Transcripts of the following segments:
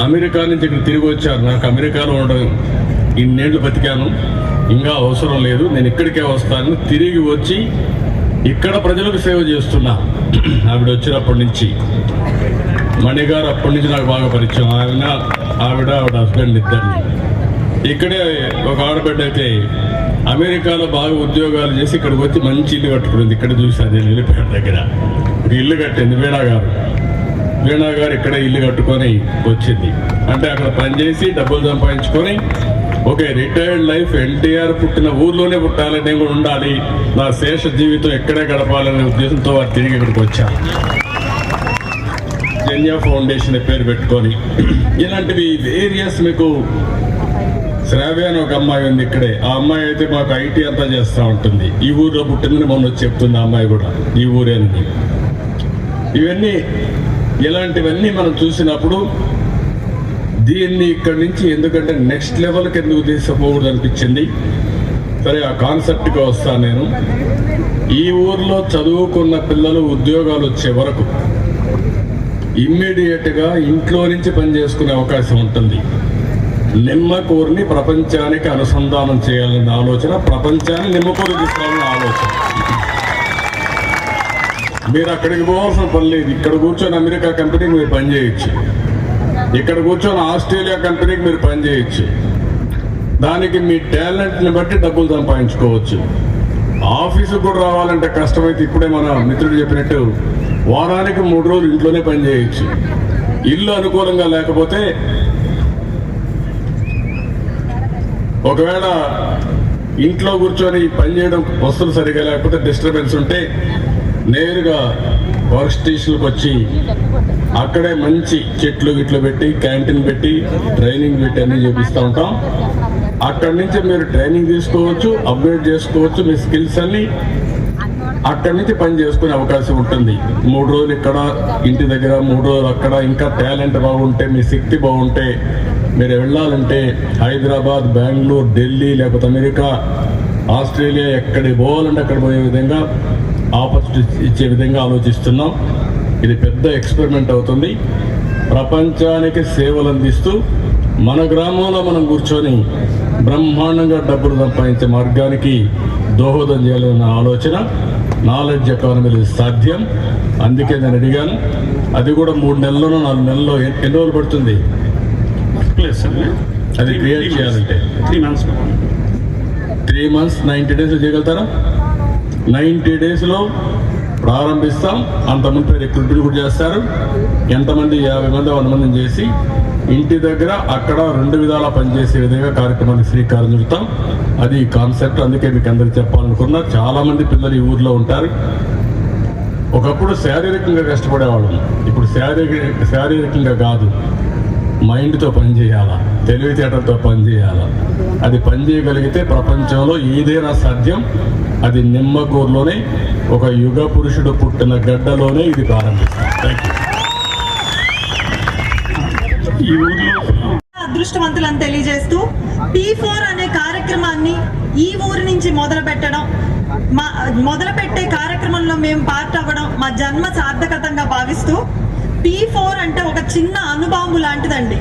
America నుంచి ఇక్కడ తిరిగి వచ్చారు. నాకు అమెరికాలో ఉండడం ఇన్నేళ్లు బతికాను, ఇంకా అవసరం లేదు, నేను ఇక్కడికే వస్తాను. తిరిగి వచ్చి ఇక్కడ ప్రజలకు సేవ చేస్తున్నా. ఆవిడ వచ్చినప్పటి నుంచి, మణిగారు అప్పటి నుంచి నాకు బాగా పరిచయం. ఆవిడ హస్బెండ్ ఇద్దరిని. ఇక్కడే ఒక ఆడబిడ్డ అయితే అమెరికాలో బాగా ఉద్యోగాలు చేసి ఇక్కడికి వచ్చి మంచి ఇల్లు కట్టుకునేది. ఇక్కడ చూసాను నేను వెళ్ళిపోయాడ దగ్గర ఒక ఇల్లు కట్టింది. వీణా గారు ఇక్కడ ఇల్లు కట్టుకొని వచ్చింది. అంటే అక్కడ పనిచేసి డబ్బులు సంపాదించుకొని ఓకే రిటైర్డ్ లైఫ్ ఎన్టీఆర్ పుట్టిన ఊర్లోనే పుట్టాలని కూడా ఉండాలి, నా శేష జీవితం ఎక్కడే గడపాలనే ఉద్దేశంతో వారు తిరిగి ఇక్కడికి వచ్చారు. జన్యా ఫౌండేషన్ పేరు పెట్టుకొని ఇలాంటివి వేరియస్. మీకు శ్రావ్య అని ఒక అమ్మాయి ఉంది ఇక్కడే. ఆ అమ్మాయి అయితే మాకు ఐటీ అంతా చేస్తూ ఉంటుంది. ఈ ఊర్లో పుట్టిందని మొన్న వచ్చి చెప్తుంది ఆ అమ్మాయి కూడా ఈ ఊరేనని. ఇలాంటివన్నీ మనం చూసినప్పుడు దీన్ని ఇక్కడి నుంచి ఎందుకంటే నెక్స్ట్ లెవెల్కి ఎందుకు తీసుకోకూడదు అనిపించింది. సరే ఆ కాన్సెప్ట్గా వస్తాను నేను. ఈ ఊర్లో చదువుకున్న పిల్లలు ఉద్యోగాలు వచ్చే వరకు ఇమ్మీడియట్గా ఇంట్లో నుంచి పనిచేసుకునే అవకాశం ఉంటుంది. నిమ్మకూరుని ప్రపంచానికి అనుసంధానం చేయాలన్న ఆలోచన, ప్రపంచాన్ని నిమ్మకూరు తీసుకోవాలన్న ఆలోచన. మీరు అక్కడికి పోవాల్సిన పని లేదు. ఇక్కడ కూర్చొని అమెరికా కంపెనీకి మీరు పనిచేయచ్చు, ఇక్కడ కూర్చొని ఆస్ట్రేలియా కంపెనీకి మీరు పనిచేయచ్చు. దానికి మీ టాలెంట్ని బట్టి డబ్బులు సంపాదించుకోవచ్చు. ఆఫీసుకు కూడా రావాలంటే కష్టమైతే ఇప్పుడే మన మిత్రుడు చెప్పినట్టు వారానికి 3 రోజులు ఇంట్లోనే పనిచేయచ్చు. ఇల్లు అనుకూలంగా లేకపోతే ఒకవేళ ఇంట్లో కూర్చొని పనిచేయడం వస్తువులు సరిగా లేకపోతే డిస్టర్బెన్స్ ఉంటే నేరుగా వర్క్ స్టేషన్కి వచ్చి అక్కడే మంచి చెట్లు గిట్లు పెట్టి క్యాంటీన్ పెట్టి ట్రైనింగ్ పెట్టి అన్నీ చూపిస్తూ ఉంటాం. అక్కడి నుంచి మీరు ట్రైనింగ్ తీసుకోవచ్చు, అప్గ్రేడ్ చేసుకోవచ్చు మీ స్కిల్స్ అన్ని. అక్కడి నుంచి పని చేసుకునే అవకాశం ఉంటుంది. 3 రోజులు ఇక్కడ ఇంటి దగ్గర, 3 రోజులు అక్కడ. ఇంకా టాలెంట్ బాగుంటే, మీ శక్తి బాగుంటే మీరు వెళ్ళాలంటే హైదరాబాద్, బెంగళూరు, ఢిల్లీ, లేకపోతే అమెరికా, ఆస్ట్రేలియా ఎక్కడికి పోవాలంటే అక్కడ పోయే విధంగా ఆపర్చునిటీ ఇచ్చే విధంగా ఆలోచిస్తున్నాం. ఇది పెద్ద ఎక్స్పెరిమెంట్ అవుతుంది. ప్రపంచానికి సేవలు అందిస్తూ మన గ్రామంలో మనం కూర్చొని బ్రహ్మాండంగా డబ్బులు సంపాదించే మార్గానికి దోహదం చేయాలన్న ఆలోచన నాలెడ్జ్ ఎకానమీలో సాధ్యం. అందుకే నేను అడిగాను. అది కూడా 3 నెలల్లోనో 4 నెలల్లో ఎన్ని రోజులు పడుతుంది అది క్రియేట్ చేయాలంటే? 3 months 90 days చేయగలుగుతారా? 90 daysలో ప్రారంభిస్తాం. అంతమంది రిక్రూట్మెంట్ కూడా చేస్తారు. ఎంతమంది 50 మంది 100 మందిని చేసి ఇంటి దగ్గర అక్కడ 2 విధాలా పనిచేసే విధంగా కార్యక్రమానికి శ్రీకారం చుడతాం. అది కాన్సెప్ట్. అందుకే మీకు అందరికి చెప్పాలనుకున్నా. చాలా మంది పిల్లలు ఈ ఊర్లో ఉంటారు. ఒకప్పుడు శారీరకంగా కష్టపడేవాళ్ళం, ఇప్పుడు శారీరకంగా కాదు, మైండ్తో పనిచేయాలా, తెలివితేటలతో పనిచేయాలా. అది పనిచేయగలిగితే ప్రపంచంలో ఏదైనా సాధ్యం. అది నిమ్మకూరులోనే ఒక యుగ పురుషుడు పుట్టిన గడ్డలోనే ఇది ప్రారంభిస్తాం. ఈ ఊర్లో అదృష్టవంతులను తెలియజేస్తూ P4 అనే కార్యక్రమాన్ని ఈ ఊరి నుంచి మొదలుపెట్టే కార్యక్రమంలో మేము పార్ట్ అవ్వడం మా జన్మ సార్థకతంగా భావిస్తూ, P4 అంటే ఒక చిన్న అణుబాంబు లాంటిదండి.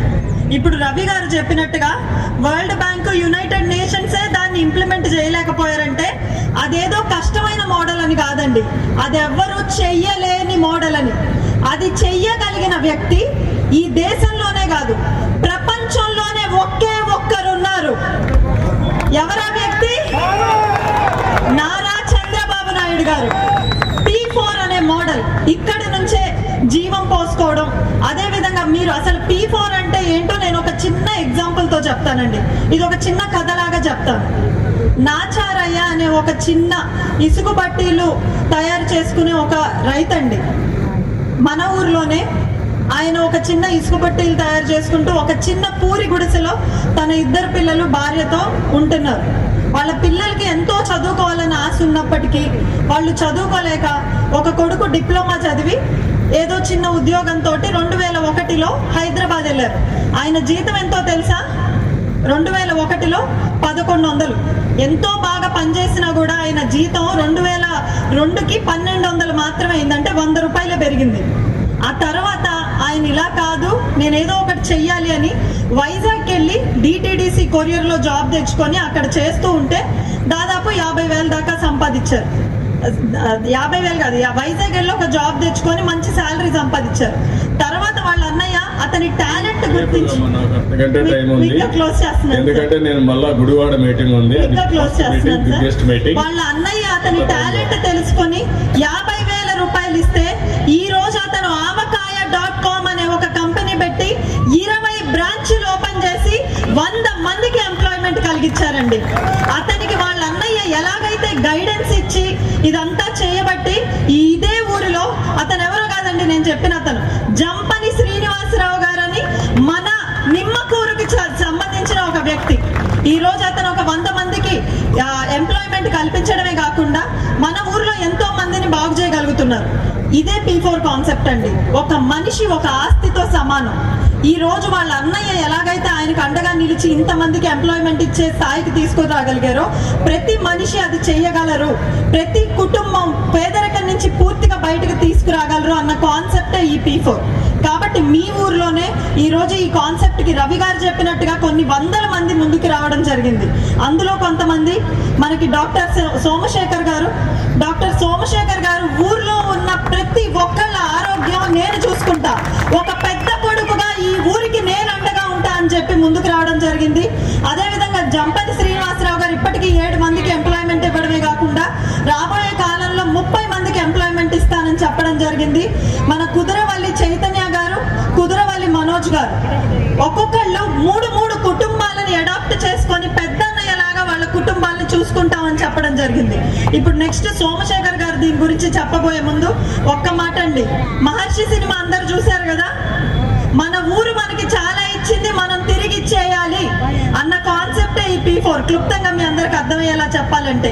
ఇప్పుడు రవి గారు చెప్పినట్టుగా వరల్డ్ బ్యాంకు, యునైటెడ్ నేషన్సే దాన్ని ఇంప్లిమెంట్ చేయలేకపోయారంటే అదేదో కష్టమైన మోడల్ అని కాదండి, అది ఎవ్వరూ చెయ్యలేని మోడల్ అని. అది చెయ్యగలిగిన వ్యక్తి ఈ దేశంలోనే కాదు ప్రపంచంలోనే ఒకే ఒక్కరున్నారు. ఎవరా వ్యక్తి? నారా చంద్రబాబు నాయుడు గారు. P4 అనే మోడల్ ఇక్కడి నుంచే జీవం పోసుకోవడం. అదే విధంగా మీరు అసలు P4 అంటే ఏంటో నేను ఒక చిన్న ఎగ్జాంపుల్ తో చెప్తానండి. ఇది ఒక చిన్న కథలాగా చెప్తాను. నాచారయ్య అనే ఒక చిన్న ఇసుక బట్టీలు తయారు చేసుకునే ఒక రైతండి. మన ఊర్లోనే ఆయన ఒక చిన్న ఇసుక బట్టీలు తయారు చేసుకుంటూ ఒక చిన్న పూరి గుడిసెలో తన 2 పిల్లలు భార్యతో ఉంటున్నారు. వాళ్ళ పిల్లలకి ఎంతో చదువుకోవాలని ఆశ ఉన్నప్పటికీ వాళ్ళు చదువుకోలేక ఒక కొడుకు డిప్లొమా చదివి ఏదో చిన్న ఉద్యోగంతో 2001లో హైదరాబాద్ వెళ్ళారు. ఆయన జీతం ఎంతో తెలుసా? 2001లో 1100. ఎంతో బాగా పనిచేసినా కూడా ఆయన జీతం 2002కి 1200 మాత్రమే అయిందంటే 100 రూపాయలే పెరిగింది. ఆ తర్వాత ఆయన ఇలా కాదు, నేనేదో ఒకటి చెయ్యాలి అని వైజాగ్కి వెళ్ళి డిటిడిసి కొరియర్లో జాబ్ తెచ్చుకొని అక్కడ చేస్తూ ఉంటే దాదాపు 50,000 దాకా సంపాదించారు. 50,000 కాదు, వైజాగ్ వెళ్ళి ఒక జాబ్ తెచ్చుకొని మంచి శాలరీ సంపాదించారు. తర్వాత వాళ్ళ అన్నయ్య అతని టాలెంట్ గుర్తించి క్లోజ్ చేస్తున్నాను, ఎందుకంటే నేను మళ్ళా గుడివాడ మీటింగ్ ఉంది, క్లోజ్ చేస్తున్నాను. వాళ్ళ అన్నయ్య అతని టాలెంట్ తెలుసుకొని 50,000 రూపాయలు ఇస్తే ఈ రోజు అతను avakaya.com అనే ఒక కంపెనీ పెట్టి 20 బ్రాంచ్లు ఓపెన్ చేసి 100 మందికి ఎంప్లాయ్మెంట్ కలిగించారండి. అతనికి వాళ్ళ అన్నయ్య ఎలాగైతే గైడెన్స్ ఇచ్చి ఇదంతా చేయబట్టి ఇదే ఊరిలో అతను ఎవరో కాదండి, నేను చెప్పిన అతను జంపని శ్రీనివాసరావు గారని మన నిమ్మకూరుకి సంబంధించిన ఒక వ్యక్తి. ఈ రోజు అతను ఒక 100 మందికి ఎంప్లాయ్మెంట్ కల్పించడమే కాకుండా మన ఊర్లో ఎంతో మందిని బాగు చేయగలుగుతున్నారు. ఇదే P4 కాన్సెప్ట్ అండి. ఒక మనిషి ఒక ఆస్తితో సమానం. ఈ రోజు వాళ్ళ అన్నయ్య ఎలాగైతే ఆయనకు అండగా నిలిచి ఇంతమందికి ఎంప్లాయ్మెంట్ ఇచ్చే స్థాయికి తీసుకురాగలిగారో ప్రతి మనిషి అది చేయగలరు. ప్రతి కుటుంబం పేదరికం నుంచి పూర్తిగా బయటకు తీసుకురాగలరు అన్న కాన్సెప్టే ఈ P4. కాబట్టి మీ ఊర్లోనే ఈ రోజు ఈ కాన్సెప్ట్ కి రవి గారు చెప్పినట్టుగా కొన్ని 100 మంది ముందుకు రావడం జరిగింది. అందులో కొంతమంది మనకి డాక్టర్ సోమశేఖర్ గారు ఊర్లో ఉన్న ప్రతి ఒక్కళ్ళ ఆరోగ్యం నేను చూసుకుంటా, ఒక పెద్ద కొడుకుగా ఈ ఊరికి నేను అండగా ఉంటా అని చెప్పి ముందుకు రావడం జరిగింది. అదేవిధంగా జంపతి శ్రీనివాసరావు గారు ఇప్పటికీ 7 మందికి ఎంప్లాయ్మెంట్ ఇవ్వడమే కాకుండా రాబోయే కాలంలో 30 మందికి ఎంప్లాయ్మెంట్ ఇస్తానని చెప్పడం జరిగింది. మన కుదరవల్లి చైతన్య గారు, కుదరవల్లి మనోజ్ గారు ఒక్కొక్కళ్ళు 3 కుటుంబాలను అడాప్ట్ చేసుకొని పెద్దన్నయ్యలాగా వాళ్ళ కుటుంబాలను చూసుకుంటామని చెప్పడం జరిగింది. ఇప్పుడు నెక్స్ట్ సోమశేఖర్ గారు దీని గురించి చెప్పబోయే ముందు ఒక్క మాట అండి. మహర్షి సినిమా అందరు చూశారు కదా, మన ఊరు మనకి చాలా ఇచ్చింది, మనం తిరిగి ఇచ్చేయాలి అన్న కాన్సెప్టే ఈ P4. క్లుప్తంగా మీ అందరికి అర్థమయ్యేలా చెప్పాలంటే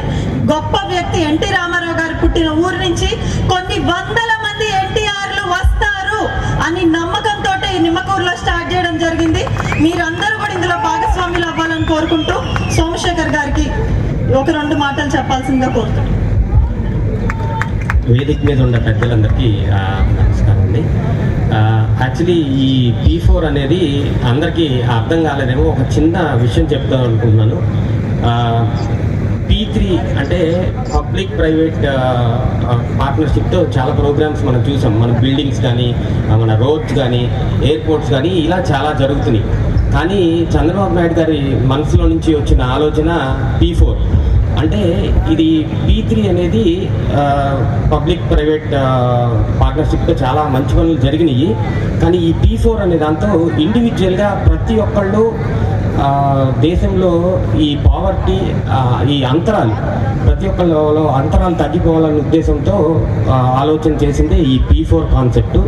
గొప్ప వ్యక్తి ఎన్టీ రామారావు గారు పుట్టిన ఊరు నుంచి కొన్ని 100 మంది ఎన్టీఆర్లు వస్తారు అని నమ్మకంతో ఈ నిమ్మకూరులో స్టార్ట్ చేయడం జరిగింది. మీరందరూ కూడా ఇందులో భాగస్వాములు అవ్వాలని కోరుకుంటూ సోమశేఖర్ గారికి 1-2 మాటలు చెప్పాల్సిందిగా కోరుతున్నాను. వేదిక మీద ఉన్న పెద్దలందరికీ నమస్కారం అండి. యాక్చువల్లీ ఈ P4 అనేది అందరికీ అర్థం కాలేదేమో, ఒక చిన్న విషయం చెప్తాను అనుకుంటున్నాను. P3 అంటే పబ్లిక్ ప్రైవేట్ పార్ట్నర్షిప్తో చాలా ప్రోగ్రామ్స్ మనం చూసాం. మన బిల్డింగ్స్ కానీ, మన రోడ్స్ కానీ, ఎయిర్పోర్ట్స్ కానీ ఇలా చాలా జరుగుతున్నాయి. కానీ చంద్రబాబు నాయుడు గారి మనసులో నుంచి వచ్చిన ఆలోచన P4. అంటే ఇది P3 అనేది పబ్లిక్ ప్రైవేట్ పార్ట్నర్షిప్తో చాలా మంచి పనులు జరిగినాయి. కానీ ఈ P4 అనే దాంతో ఇండివిజువల్గా ప్రతి ఒక్కళ్ళు దేశంలో ఈ పావర్టీ, ఈ అంతరాలు, ప్రతి ఒక్కళ్ళలో అంతరాలు తగ్గిపోవాలనే ఉద్దేశంతో ఆలోచన చేసిందే ఈ P4 కాన్సెప్ట్.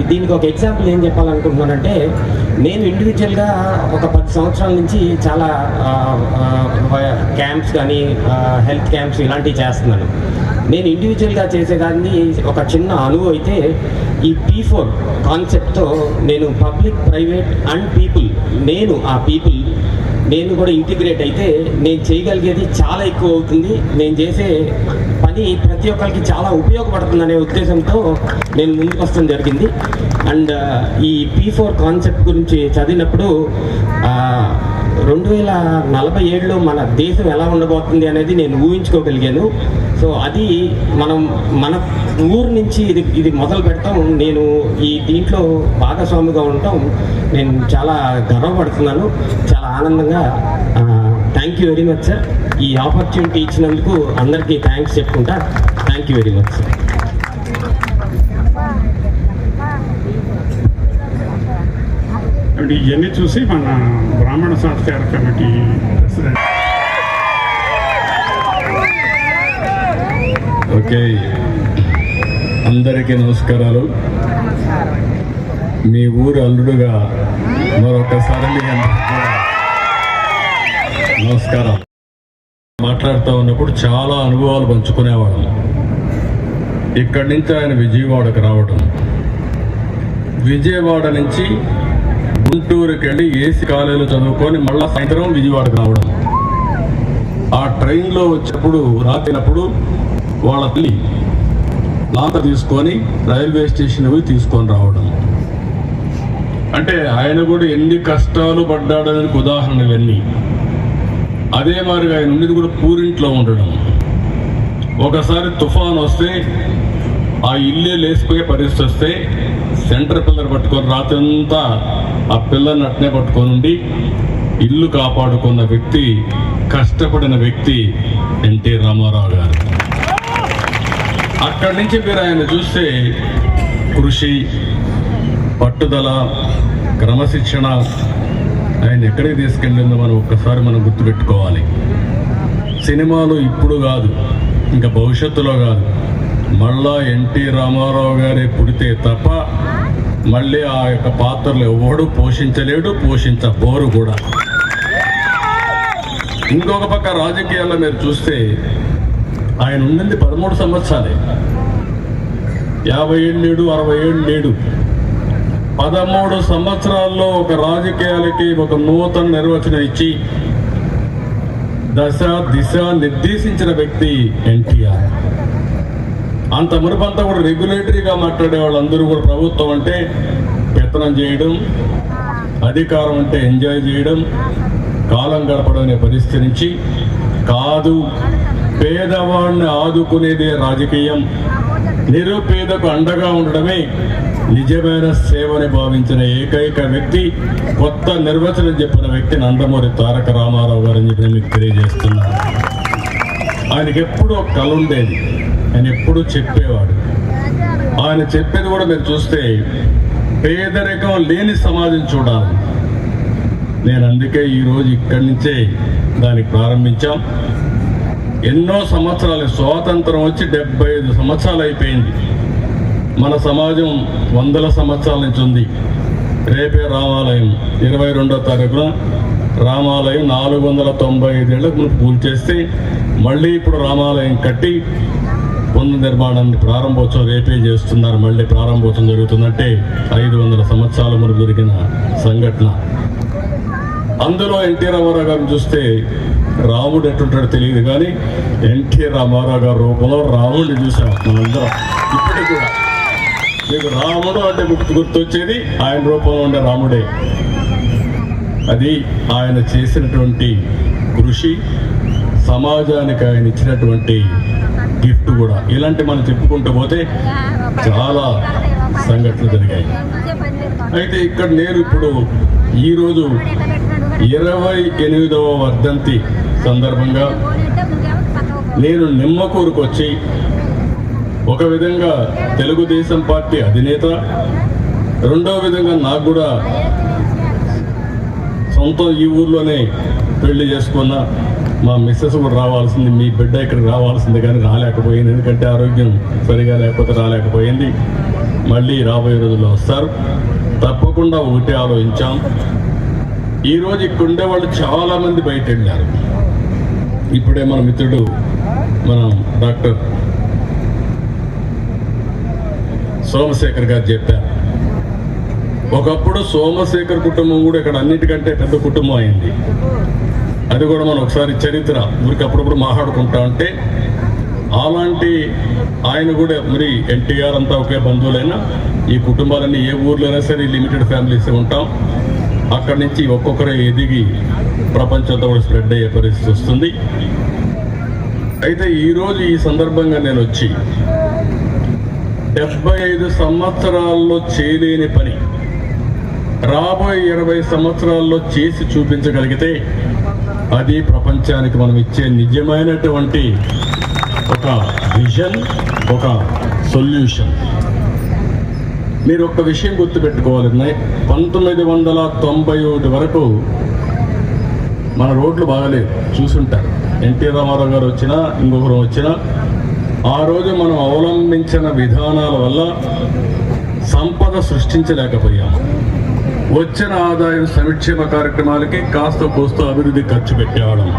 దీనికి ఒక ఎగ్జాంపుల్ ఏం చెప్పాలనుకుంటున్నానంటే, నేను ఇండివిజువల్గా ఒక 10 సంవత్సరాల నుంచి చాలా క్యాంప్స్ కానీ, హెల్త్ క్యాంప్స్ ఇలాంటివి చేస్తున్నాను. నేను ఇండివిజువల్గా చేసేదాన్ని ఒక చిన్న అనుభవం అయితే ఈ P4 కాన్సెప్ట్తో నేను పబ్లిక్, ప్రైవేట్ అండ్ పీపుల్, నేను కూడా ఇంటిగ్రేట్ అయితే నేను చేయగలిగేది చాలా ఎక్కువ అవుతుంది. నేను చేసే పని ప్రతి ఒక్కరికి చాలా ఉపయోగపడుతుంది అనే ఉద్దేశంతో నేను ముందుకు వస్తడం జరిగింది. అండ్ ఈ P4 కాన్సెప్ట్ గురించి చదివినప్పుడు 2047లో మన దేశం ఎలా ఉండబోతుంది అనేది నేను ఊహించుకోగలిగాను. సో అది మన ఊరు నుంచి ఇది మొదలు పెడతాం. నేను ఈ దీంట్లో భాగస్వామిగా ఉండటం నేను చాలా గర్వపడుతున్నాను, చాలా ఆనందంగా. Thank you very much sir. ఈ ఆపర్చునిటీ ఇచ్చినందుకు అందరికీ థ్యాంక్స్ చెప్పుకుంటా. Thank you very much sir. అంటే ఇవన్నీ చూసి మన బ్రాహ్మణ సంస్కార కమిటీ ప్రెసిడెంట్ ఓకే, అందరికీ నమస్కారాలు. మీ ఊరు అల్లుడుగా మరొకసారి మీ అందరికీ కూడా నమస్కారం. మాట్లాడుతూ ఉన్నప్పుడు చాలా అనుభవాలు పంచుకునేవాళ్ళం. ఇక్కడి నుంచి ఆయన విజయవాడకు రావడం, విజయవాడ నుంచి గుంటూరుకి వెళ్ళి ఏసీ కాలేజీలో చదువుకొని మళ్ళా సాయంత్రం విజయవాడకు రావడం, ఆ ట్రైన్లో వచ్చేప్పుడు రాత్రినప్పుడు వాళ్ళ తల్లి లాంత తీసుకొని రైల్వే స్టేషన్ పోయి తీసుకొని రావడం. అంటే ఆయన కూడా ఎన్ని కష్టాలు పడ్డాడని ఉదాహరణ ఇవన్నీ. అదే మాదిరిగా ఆయన ఉండేది కూడా పూరింట్లో ఉండడం. ఒకసారి తుఫాన్ వస్తే ఆ ఇల్లే లేసిపోయే పరిస్థితి వస్తే సెంటర్ పిల్లర్ పట్టుకొని రాత్రి అంతా ఆ పిల్లర్ని అట్నే పట్టుకొని ఉండి ఇల్లు కాపాడుకున్న వ్యక్తి, కష్టపడిన వ్యక్తి ఎన్టీ రామారావు గారు. అక్కడి నుంచి మీరు ఆయన చూస్తే కృషి, పట్టుదల, క్రమశిక్షణ ఆయన ఎక్కడికి తీసుకెళ్ళిందో మనం ఒక్కసారి మనం గుర్తుపెట్టుకోవాలి. సినిమాలు ఇప్పుడు కాదు, ఇంకా భవిష్యత్తులో కాదు, మళ్ళా ఎన్టీ రామారావు గారే పుడితే తప్ప మళ్ళీ ఆ యొక్క పాత్రలు ఎవడు పోషించలేడు, పోషించబోరు కూడా. ఇంకొక పక్క రాజకీయాల్లో మీరు చూస్తే ఆయన ఉండింది 13 సంవత్సరాలే. 50 ఏళ్ళు లేడు, 60 ఏళ్ళు లేడు. 13 సంవత్సరాల్లో ఒక రాజకీయాలకి ఒక నూతన నిర్వచనం ఇచ్చి దశ దిశ నిర్దేశించిన వ్యక్తి ఎన్టీఆర్. అంత మునుపంతా కూడా రెగ్యులేటరీగా మాట్లాడే వాళ్ళందరూ కూడా ప్రభుత్వం అంటే పెత్తనం చేయడం, అధికారం అంటే ఎంజాయ్ చేయడం, కాలం గడపడం అనే పరిస్థితి నుంచి కాదు, పేదవాడిని ఆదుకునేదే రాజకీయం, నిరుపేదకు అండగా ఉండడమే నిజమైన సేవని భావించిన ఏకైక వ్యక్తి, కొత్త నిర్వచనం చెప్పిన వ్యక్తి నందమూరి తారక రామారావు గారు అని చెప్పి మీకు తెలియజేస్తున్నాను. ఆయనకి ఎప్పుడూ ఒక కళ ఉండేది, ఆయన ఎప్పుడూ చెప్పేవాడు. ఆయన చెప్పేది కూడా మీరు చూస్తే పేదరికం లేని సమాజం చూడాలి. నేను అందుకే ఈరోజు ఇక్కడి నుంచే దానికి ప్రారంభించాం. ఎన్నో సంవత్సరాలు, స్వాతంత్రం వచ్చి 75 సంవత్సరాలు అయిపోయింది. మన సమాజం 100 సంవత్సరాల నుంచి ఉంది. రేపే రామాలయం 22వ తారీఖున రామాలయం 495 ఏళ్ళకు మనం పూజ చేస్తే మళ్ళీ ఇప్పుడు రామాలయం కట్టి పునర్నిర్మాణాన్ని ప్రారంభోత్సవం రేపే చేస్తున్నారు. మళ్ళీ ప్రారంభోత్సవం జరుగుతుందంటే 500 సంవత్సరాల ముందు జరిగిన సంఘటన. అందులో ఎన్టీ రామారావు గారిని చూస్తే రాముడు ఎట్టుంటాడో తెలియదు కానీ ఎన్టీ రామారావు గారి రూపంలో రాముడిని చూసాం మనందరం. ఇప్పటికి కూడా మీకు రాముడు అంటే గుర్తొచ్చేది ఆయన రూపంలో ఉండే రాముడే. అది ఆయన చేసినటువంటి కృషి, సమాజానికి ఆయన ఇచ్చినటువంటి గిఫ్ట్ కూడా. ఇలాంటి మనం చెప్పుకుంటూ పోతే చాలా సంఘటనలు జరిగాయి. అయితే ఇక్కడ నేను ఇప్పుడు ఈరోజు 28వ వర్ధంతి సందర్భంగా నేను నిమ్మకూరుకు వచ్చి ఒక విధంగా తెలుగుదేశం పార్టీ అధినేత, రెండవ విధంగా నాకు కూడా సొంత ఈ ఊర్లోనే పెళ్లి చేసుకున్న మా మిస్సెస్ కూడా రావాల్సింది, మీ బిడ్డ ఇక్కడికి రావాల్సింది కానీ రాలేకపోయింది. ఎందుకంటే ఆరోగ్యం సరిగా లేకపోతే రాలేకపోయింది. మళ్ళీ రాబోయే రోజుల్లో వస్తారు. తప్పకుండా ఒకటే ఆలోచించాం. ఈరోజు ఇక్కడ ఉండేవాళ్ళు చాలామంది బయట వెళ్ళారు. ఇప్పుడే మన మిత్రుడు మనం డాక్టర్ సోమశేఖర్ గారు చెప్పారు. ఒకప్పుడు సోమశేఖర్ కుటుంబం కూడా ఇక్కడ అన్నిటికంటే పెద్ద కుటుంబం అయింది. అది కూడా మనం ఒకసారి చరిత్ర ఊరికి అప్పుడప్పుడు మాట్లాడుకుంటా ఉంటే అలాంటి ఆయన కూడా మరి ఎన్టీఆర్ అంతా ఒకే బంధువులైనా ఈ కుటుంబాలన్నీ ఏ ఊర్లోనైనా సరే లిమిటెడ్ ఫ్యామిలీస్ ఉంటాం. అక్కడి నుంచి ఒక్కొక్కరే ఎదిగి ప్రపంచంతో కూడా స్ప్రెడ్ అయ్యే పరిస్థితి వస్తుంది. అయితే ఈరోజు ఈ సందర్భంగా నేను వచ్చి 75 సంవత్సరాల్లో చేయలేని పని రాబోయే 20 సంవత్సరాల్లో చేసి చూపించగలిగితే అది ప్రపంచానికి మనం ఇచ్చే నిజమైనటువంటి ఒక విజన్, ఒక సొల్యూషన్. మీరు ఒక్క విషయం గుర్తుపెట్టుకోవాలి, 1991 వరకు మన రోడ్లు బాగలేవు, చూసుంటారు. ఎన్టీ రామారావు గారు వచ్చినా ఇంకొకరు వచ్చినా ఆ రోజు మనం అవలంబించిన విధానాల వల్ల సంపద సృష్టించలేకపోయాము. వచ్చిన ఆదాయం సంక్షేమ కార్యక్రమాలకి కాస్త కోస్త అభివృద్ధి ఖర్చు పెట్టేవాళ్ళం.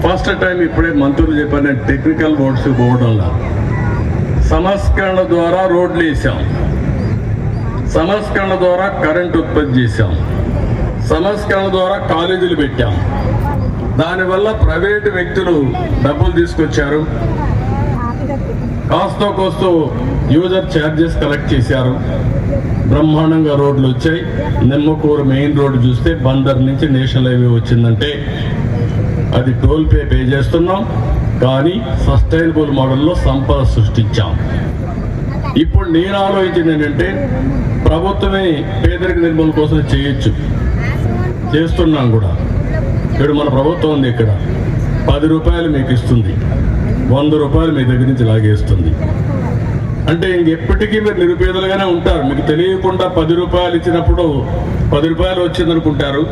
ఫస్ట్ టైం ఇప్పుడే మంత్రులు చెప్పారు, నేను టెక్నికల్ రోడ్స్ పోవడంలా సంస్కరణ ద్వారా రోడ్లు వేసాం, సంస్కరణ ద్వారా కరెంట్ ఉత్పత్తి చేశాం, సంస్కరణ ద్వారా కాలేజీలు పెట్టాం. దానివల్ల ప్రైవేటు వ్యక్తులు డబ్బులు తీసుకొచ్చారు, కాస్తో కోస్తో యూజర్ ఛార్జెస్ కలెక్ట్ చేశారు. బ్రహ్మాండంగా రోడ్లు వచ్చాయి. నిమ్మకూరు మెయిన్ రోడ్డు చూస్తే బందర్ నుంచి నేషనల్ హైవే వచ్చిందంటే అది టోల్ పే చేస్తున్నాం, కానీ సస్టైనబుల్ మోడల్లో సంపద సృష్టించాం. ఇప్పుడు నేను ఆలోచించింది ఏంటంటే ప్రభుత్వమే పేదరిక నిర్మూలన కోసం చేయొచ్చు, చేస్తున్నాం కూడా. ఇప్పుడు మన ప్రభుత్వం ఉంది, ఇక్కడ 10 రూపాయలు మీకు ఇస్తుంది, 100 రూపాయలు మీ దగ్గర నుంచి లాగేస్తుంది. అంటే ఇంకెప్పటికీ మీరు నిరుపేదలుగానే ఉంటారు. మీకు తెలియకుండా 10 రూపాయలు ఇచ్చినప్పుడు 10 రూపాయలు వచ్చిందనుకుంటారు.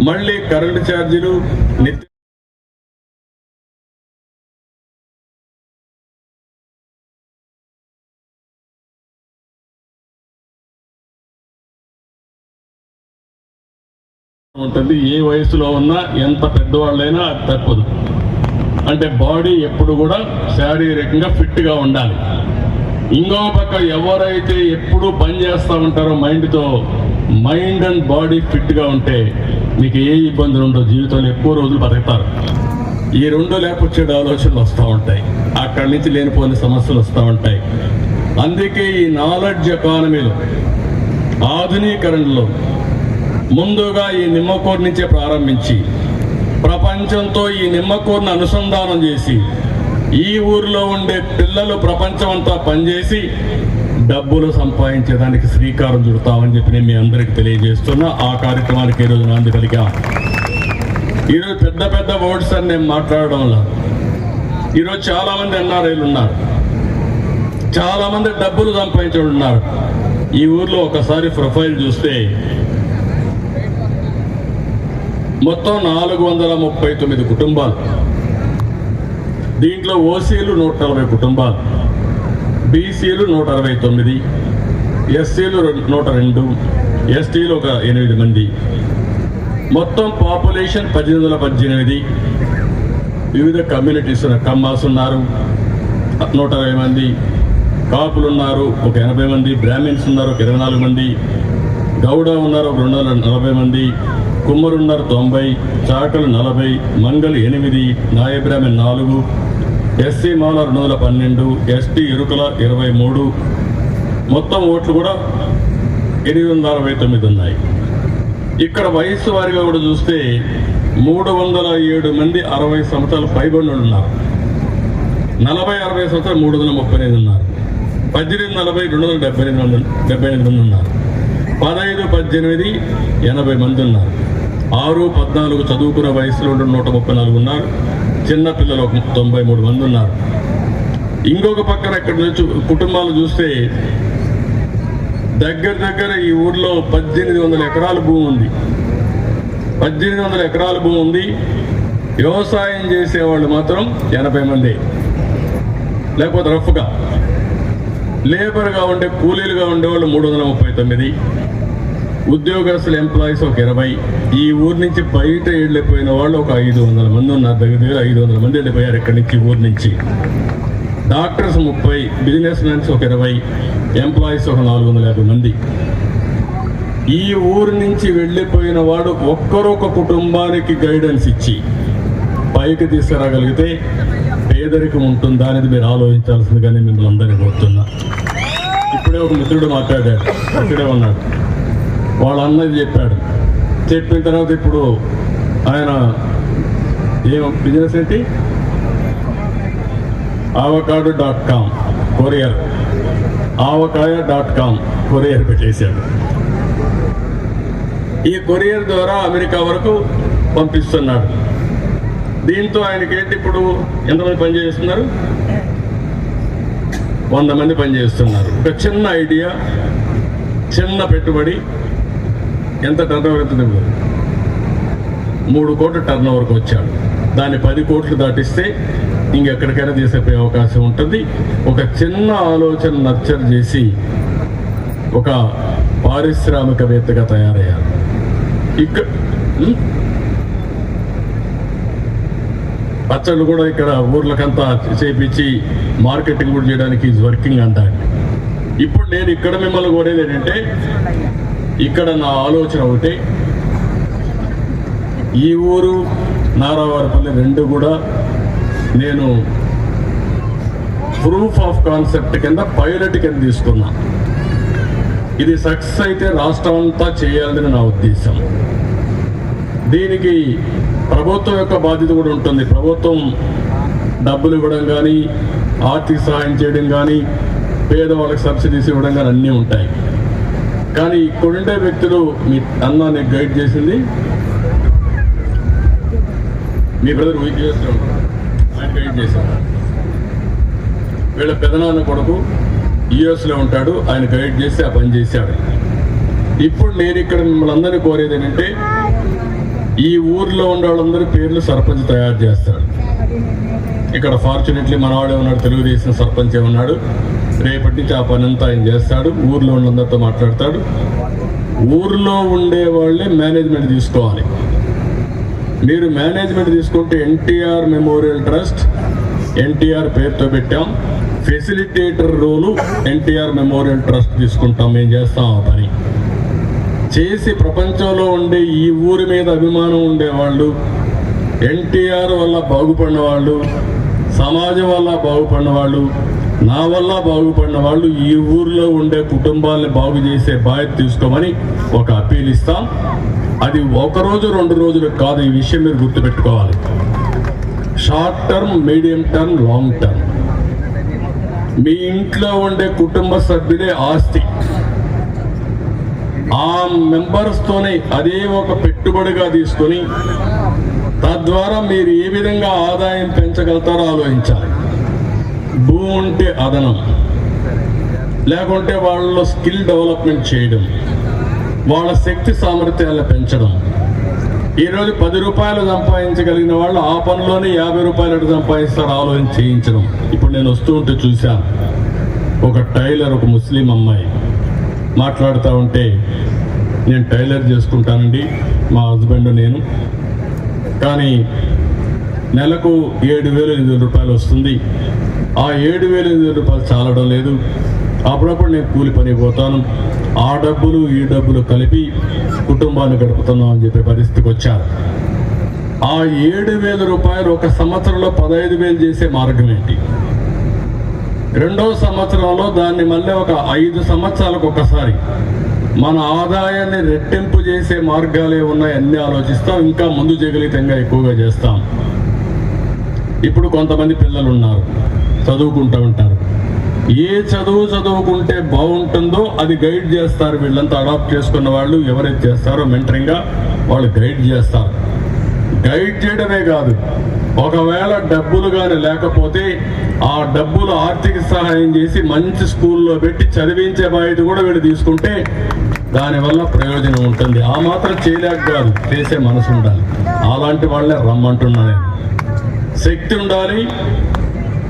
మళ్ళీ కరెంటు ఛార్జీలు నిత్య ఉంటుంది. ఏ వయసులో ఉన్నా ఎంత పెద్దవాళ్ళైనా అది తప్పదు. అంటే బాడీ ఎప్పుడు కూడా శారీరకంగా ఫిట్గా ఉండాలి. ఇంకో పక్క ఎవరైతే ఎప్పుడు పని చేస్తూ ఉంటారో మైండ్తో, మైండ్ అండ్ బాడీ ఫిట్గా ఉంటే మీకు ఏ ఇబ్బందులు ఉండవు, జీవితంలో ఎక్కువ రోజులు బతుకుతారు. ఈ రెండు లేకపోతే ఆలోచనలు వస్తూ ఉంటాయి, అక్కడి నుంచి లేనిపోని సమస్యలు వస్తూ ఉంటాయి. అందుకే ఈ నాలెడ్జ్ ఎకానమీలో, ఆధునీకరణలో ముందుగా ఈ నిమ్మకూరు నుంచే ప్రారంభించి ప్రపంచంతో ఈ నిమ్మకూరును అనుసంధానం చేసి ఈ ఊరిలో ఉండే పిల్లలు ప్రపంచం అంతా పనిచేసి డబ్బులు సంపాదించేదానికి శ్రీకారం చుడతామని చెప్పి నేను మీ అందరికి తెలియజేస్తున్నా. ఆ కార్యక్రమానికి ఈరోజు నాంది కలిగాం. ఈరోజు పెద్ద పెద్ద వర్డ్స్ అని నేను మాట్లాడడం వల్ల ఈరోజు చాలామంది ఎన్ఆర్ఐలు ఉన్నారు, చాలామంది డబ్బులు సంపాదించే ఉన్నారు. ఈ ఊర్లో ఒకసారి ప్రొఫైల్ చూస్తే మొత్తం 439 కుటుంబాలు. దీంట్లో ఓసీలు 140 కుటుంబాలు, బీసీలు 169, ఎస్సీలు 102, ఎస్టీలు ఒక 8 మంది. మొత్తం పాపులేషన్ 1818. వివిధ కమ్యూనిటీస్ కమ్మాస్ ఉన్నారు 120 మంది, కాపులు ఉన్నారు ఒక 80 మంది, బ్రాహ్మిన్స్ ఉన్నారు ఒక 24 మంది, గౌడ ఉన్నారు ఒక 240 మంది, కుమ్మరు ఉన్నారు 90, చాకలు 40, మంగళి 8, నాయ బ్రాహ్మణ్ 4, ఎస్సీ మాల 212, ఎస్టీ ఇరుకుల 23. మొత్తం ఓట్లు కూడా 869 ఉన్నాయి. ఇక్కడ వయస్సు వారిగా కూడా చూస్తే 307 మంది 60 సంవత్సరాలు పైబడి ఉన్నారు, 40-60 సంవత్సరాలు 338 ఉన్నారు, 18-40 278 మంది ఉన్నారు, 15-18 80 మంది ఉన్నారు, 6-14 చదువుకున్న వయసులో 134 ఉన్నారు, చిన్న పిల్లలు 93 మంది ఉన్నారు. ఇంకొక పక్కన ఇక్కడ కుటుంబాలు చూస్తే దగ్గర ఈ ఊర్లో 1800 ఎకరాల భూమి ఉంది. 1800 ఎకరాల భూమి ఉంది. వ్యవసాయం చేసేవాళ్ళు మాత్రం 80 మంది, లేకపోతే రఫ్గా లేబర్గా ఉండే కూలీలుగా ఉండేవాళ్ళు 339, ఉద్యోగస్తులు ఎంప్లాయీస్ ఒక 20. ఈ ఊరు నుంచి బయట వెళ్ళిపోయిన వాళ్ళు ఒక 500 మంది ఉన్నారు. దగ్గర 500 మంది వెళ్ళిపోయారు ఇక్కడి నుంచి, ఊరు నుంచి. డాక్టర్స్ 30, బిజినెస్ మ్యాన్స్ ఒక 20, ఎంప్లాయీస్ ఒక 450 మంది. ఈ ఊరు నుంచి వెళ్ళిపోయిన వాడు ఒక్కరొక కుటుంబానికి గైడెన్స్ ఇచ్చి పైకి తీసుకురాగలిగితే పేదరికం ఉంటుందా అనేది మీరు ఆలోచించాల్సిందిగానే మిమ్మల్ని అందరినీ కోరుతున్నా. ఇప్పుడే ఒక మిత్రుడు మాట్లాడాడు, ఇక్కడే ఉన్నాడు, వాళ్ళ అన్నది చెప్పాడు. చెప్పిన తర్వాత ఇప్పుడు ఆయన ఏం బిజినెస్ ఏంటి, avocado.com కొరియర్, avocado.com కొరియర్ పెట్టేశాడు. ఈ కొరియర్ ద్వారా అమెరికా వరకు పంపిస్తున్నాడు. దీంతో ఆయనకేంటి, ఇప్పుడు ఎంతమంది పనిచేస్తున్నారు, 100 మంది పనిచేస్తున్నారు. ఒక చిన్న ఐడియా, చిన్న పెట్టుబడి, ఎంత టర్నోవర్ ఎంత 3 కోట్ల టర్నోవర్కి వచ్చాడు. దాన్ని 10 కోట్లు దాటిస్తే ఇంకెక్కడికైనా తీసుకుపోయే అవకాశం ఉంటుంది. ఒక చిన్న ఆలోచన నర్చర్ చేసి ఒక పారిశ్రామికవేత్తగా తయారయ్యారు. ఇక్కడ పచ్చళ్ళు కూడా ఇక్కడ ఊర్లకంతా చేపించి మార్కెటింగ్ కూడా చేయడానికి ఈజ్ వర్కింగ్ అంటారు. ఇప్పుడు నేను ఇక్కడ మిమ్మల్ని కోరేది ఏంటంటే, ఇక్కడ నా ఆలోచన ఒకటి, ఈ ఊరు నారావారిపల్లి 2 కూడా నేను ప్రూఫ్ ఆఫ్ కాన్సెప్ట్ కింద పైలట్ కింద తీసుకున్నా. ఇది సక్సెస్ అయితే రాష్ట్రం అంతా చేయాలని నా ఉద్దేశం. దీనికి ప్రభుత్వం యొక్క బాధ్యత కూడా ఉంటుంది. ప్రభుత్వం డబ్బులు ఇవ్వడం కానీ, ఆర్థిక సహాయం చేయడం కానీ, పేదవాళ్ళకి సబ్సిడీస్ ఇవ్వడం కానీ అన్నీ ఉంటాయి. కానీ ఇక్కడుండే వ్యక్తులు, మీ అన్న నీకు గైడ్ చేసింది మీ బ్రదర్ యూఎస్లో ఉంటాడు, ఆయన గైడ్ చేశారు. వీళ్ళ పెదనాన్న కొడుకు యూఎస్లో ఉంటాడు, ఆయన గైడ్ చేసి ఆ పని చేశాడు. ఇప్పుడు నేను ఇక్కడ మిమ్మల్ని అందరినీ కోరేది ఏంటంటే, ఈ ఊర్లో ఉన్న వాళ్ళందరూ పేర్లు సర్పంచ్ తయారు చేస్తాడు. ఇక్కడ ఫార్చునేట్లీ మనవాడే ఉన్నాడు, తెలుగుదేశం సర్పంచే ఉన్నాడు. రేపటి నుంచి ఆ పని అంతా ఆయన చేస్తాడు. ఊర్లో ఉన్నందరితో మాట్లాడతాడు. ఊర్లో ఉండే వాళ్ళే మేనేజ్మెంట్ తీసుకోవాలి. మీరు మేనేజ్మెంట్ తీసుకుంటే ఎన్టీఆర్ మెమోరియల్ ట్రస్ట్ ఎన్టీఆర్ పేరుతో పెట్టాం. ఫెసిలిటేటర్ రోలు ఎన్టీఆర్ మెమోరియల్ ట్రస్ట్ తీసుకుంటాం. మేము చేస్తాం ఆ పని చేసి, ప్రపంచంలో ఉండే ఈ ఊరి మీద అభిమానం ఉండేవాళ్ళు, ఎన్టీఆర్ వల్ల బాగుపడిన వాళ్ళు, సమాజం వల్ల బాగుపడిన వాళ్ళు, నా వల్ల బాగుపడిన వాళ్ళు, ఈ ఊర్లో ఉండే కుటుంబాలను బాగు చేసే బాధ్యత తీసుకోమని ఒక అప్పీల్ ఇస్తాం. అది 1 రోజు 2 రోజులు కాదు. ఈ విషయం మీరు గుర్తుపెట్టుకోవాలి. Short term, medium term, long term. మీ ఇంట్లో ఉండే కుటుంబ సభ్యులే ఆస్తి. ఆ మెంబర్స్తోనే అదే ఒక పెట్టుబడిగా తీసుకొని తద్వారా మీరు ఏ విధంగా ఆదాయం పెంచగలుగుతారో ఆలోచించాలి. భూమి ఉంటే అదనం, లేకుంటే వాళ్ళలో స్కిల్ డెవలప్మెంట్ చేయడం, వాళ్ళ శక్తి సామర్థ్యాలను పెంచడం. ఈరోజు 10 రూపాయలు సంపాదించగలిగిన వాళ్ళు ఆ పనిలోనే 50 రూపాయలు సంపాదిస్తారు, ఆలోచన చేయించడం. ఇప్పుడు నేను వస్తూ ఉంటే చూశాను, ఒక టైలర్, ఒక ముస్లిం అమ్మాయి మాట్లాడుతూ ఉంటే, నేను టైలర్ చేసుకుంటానండి, మా హస్బెండ్ నేను, కానీ నెలకు 7,000-8,000 రూపాయలు వస్తుంది. ఆ 7,000-8,000 రూపాయలు చాలడం లేదు. అప్పుడప్పుడు నేను కూలి పని పోతాను, ఆ డబ్బులు ఈ డబ్బులు కలిపి కుటుంబాన్ని గడుపుతున్నాం అని చెప్పే పరిస్థితికి వచ్చారు. ఆ 7,000 రూపాయలు ఒక సంవత్సరంలో 15,000 చేసే మార్గం ఏంటి? 2వ సంవత్సరంలో దాన్ని మళ్ళీ ఒక 5 సంవత్సరాలకు ఒకసారి మన ఆదాయాన్ని రెట్టింపు చేసే మార్గాలే ఉన్నాయి, అన్నీ ఆలోచిస్తాం. ఇంకా ముందు చేయగలిగితే ఇంకా ఎక్కువగా చేస్తాం. ఇప్పుడు కొంతమంది పిల్లలు ఉన్నారు, చదువుకుంటూ ఉంటారు. ఏ చదువుకుంటే బాగుంటుందో అది గైడ్ చేస్తారు. వీళ్ళంతా అడాప్ట్ చేసుకున్న వాళ్ళు ఎవరైతే చేస్తారో మెంటరింగ్గా వాళ్ళు గైడ్ చేస్తారు. గైడ్ చేయడమే కాదు, ఒకవేళ డబ్బులు కానీ లేకపోతే ఆ డబ్బులు ఆర్థిక సహాయం చేసి మంచి స్కూల్లో పెట్టి చదివించే బాధ్యత కూడా వీళ్ళు తీసుకుంటే దానివల్ల ప్రయోజనం ఉంటుంది. ఆ మాత్రం చేయలేక కాదు, చేసే మనసు ఉండాలి. అలాంటి వాళ్ళే రమ్మంటున్నాను. శక్తి ఉండాలి,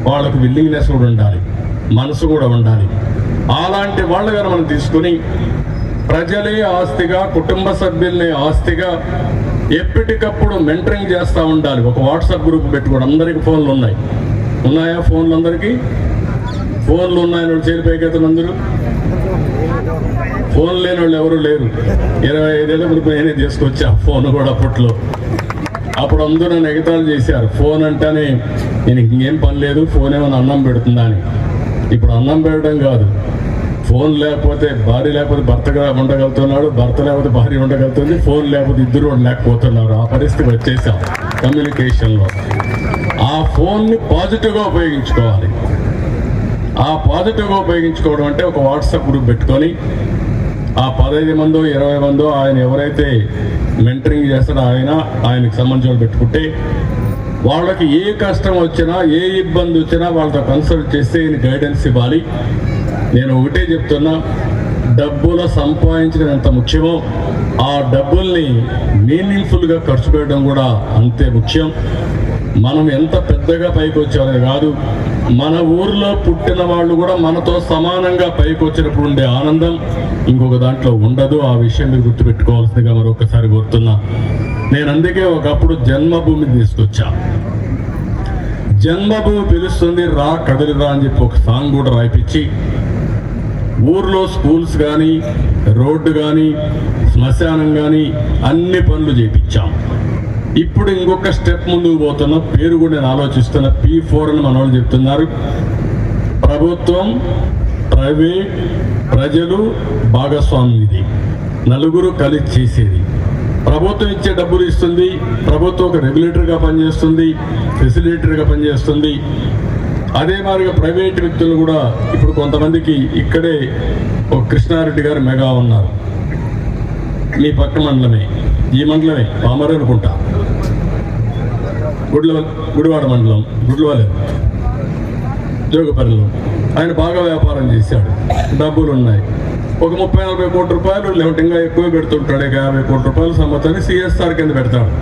వాళ్ళకు విల్లింగ్నెస్ కూడా ఉండాలి, మనసు కూడా ఉండాలి. అలాంటి వాళ్ళగా మనం తీసుకుని ప్రజలే ఆస్తిగా, కుటుంబ సభ్యుల్ని ఆస్తిగా ఎప్పటికప్పుడు మెంటరింగ్ చేస్తూ ఉండాలి. ఒక వాట్సాప్ గ్రూప్ పెట్టుకోవడం. అందరికీ ఫోన్లు ఉన్నాయా? ఫోన్లు అందరికీ ఫోన్లు ఉన్నాయని చేరిపోయేకైతే అందరూ ఫోన్ లేని వాళ్ళు ఎవరు లేరు. 25 ఏళ్ళ ముందు నేనే తీసుకొచ్చా ఫోన్ కూడా. అప్పుడు అందరూ నన్ను ఎగతాళి చేశారు. ఫోన్ అంటేనే నేను ఇంకేం పని లేదు, ఫోన్ ఏమైనా అన్నం పెడుతుందా అని. ఇప్పుడు అన్నం పెట్టడం కాదు, ఫోన్ లేకపోతే భార్య లేకపోతే భర్తగా ఉండగలుగుతున్నాడు, భర్త లేకపోతే భార్య ఉండగలుగుతుంది, ఫోన్ లేకపోతే ఇద్దరు ఉండలేకపోతున్నారు. ఆ పరిస్థితి వచ్చేసాం కమ్యూనికేషన్లో. ఆ ఫోన్ని పాజిటివ్గా ఉపయోగించుకోవాలి. ఆ పాజిటివ్గా ఉపయోగించుకోవడం అంటే ఒక వాట్సాప్ గ్రూప్ పెట్టుకొని ఆ 15 మందో 20 మందో ఆయన ఎవరైతే మెంటరింగ్ చేస్తాడో ఆయనకు సంబంధించిన పెట్టుకుంటే వాళ్ళకి ఏ కష్టం వచ్చినా ఏ ఇబ్బంది వచ్చినా వాళ్ళతో కన్సల్ట్ చేస్తే గైడెన్స్ ఇవ్వాలి. నేను ఒకటే చెప్తున్నా, డబ్బుల సంపాదించడం ఎంత ముఖ్యమో ఆ డబ్బుల్ని మీనింగ్ఫుల్గా ఖర్చు పెట్టడం కూడా అంతే ముఖ్యం. మనం ఎంత పెద్దగా పైకి వచ్చామని కాదు, మన ఊర్లో పుట్టిన వాళ్ళు కూడా మనతో సమానంగా పైకి వచ్చినప్పుడు ఉండే ఆనందం ఇంకొక దాంట్లో ఉండదు. ఆ విషయం మీరు గుర్తుపెట్టుకోవాల్సిందిగా మరొకసారి కోరుతున్నా. నేను అందుకే ఒకప్పుడు జన్మభూమి తీసుకొచ్చా. జన్మభూమి పిలుస్తుంది రా కదిలిరా అని చెప్పి ఒక సాంగ్ కూడా రాయిపించి ఊర్లో స్కూల్స్ కానీ, రోడ్డు కానీ, శ్మశానం కానీ అన్ని పనులు చేయించాం. ఇప్పుడు ఇంకొక స్టెప్ ముందుకు పోతున్నా. పేరు కూడా నేను ఆలోచిస్తున్నా. P4 అని మన వాళ్ళు చెప్తున్నారు. ప్రభుత్వం, ప్రైవేట్, ప్రజలు భాగస్వామ్యం. ఇది నలుగురు కలిసి చేసేది. ప్రభుత్వం ఇచ్చే డబ్బులు ఇస్తుంది. ప్రభుత్వం ఒక రెగ్యులేటర్గా పనిచేస్తుంది, ఫెసిలిటేటర్గా పనిచేస్తుంది. అదే మాదిరిగా ప్రైవేట్ వ్యక్తులు కూడా ఇప్పుడు కొంతమందికి ఇక్కడే ఒక కృష్ణారెడ్డి గారు మెగా ఉన్నారు. మీ పక్క మండలమే, ఈ మండలమే, పామరు అనుకుంటా, గుడివాడ మండలం, గుడ్లవాలే, జోగపల్లిలో. ఆయన బాగా వ్యాపారం చేశాడు, డబ్బులు ఉన్నాయి. ఒక 30-40 కోట్ల రూపాయలు, లేకపోతే ఇంకా ఎక్కువ పెడుతుంటాడు. 50 కోట్ల రూపాయలు సంవత్సరాన్ని సిఎస్ఆర్ కింద పెడతాడు.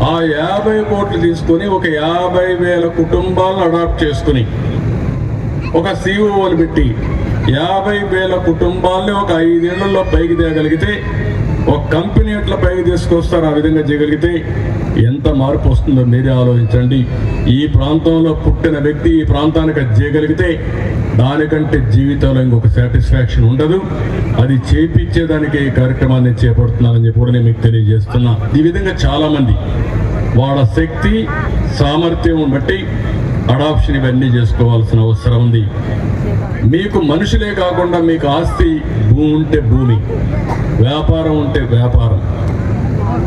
ఆ 50 కోట్లు తీసుకొని ఒక 50,000 కుటుంబాలను అడాప్ట్ చేసుకుని ఒక సిఇఓని పెట్టి 50,000 కుటుంబాలని ఒక 5 ఏళ్లలో పైకి తేగలిగితే, ఒక కంపెనీ ఎట్లా పైకి తీసుకొస్తారు ఆ విధంగా చేయగలిగితే ఎంత మార్పు వస్తుందో మీరే ఆలోచించండి. ఈ ప్రాంతంలో పుట్టిన వ్యక్తి ఈ ప్రాంతానికి అది చేయగలిగితే దానికంటే జీవితంలో ఇంకొక సాటిస్ఫాక్షన్ ఉండదు. అది చేపించేదానికి ఈ కార్యక్రమాన్ని చేపడుతున్నానని చెప్పి కూడా నేను మీకు తెలియజేస్తున్నా. ఈ విధంగా చాలామంది వాళ్ళ శక్తి సామర్థ్యం బట్టి అడాప్షన్ ఇవన్నీ చేసుకోవాల్సిన అవసరం ఉంది. మీకు మనుషులే కాకుండా మీకు ఆస్తి, భూమి ఉంటే భూమి, వ్యాపారం ఉంటే వ్యాపారం,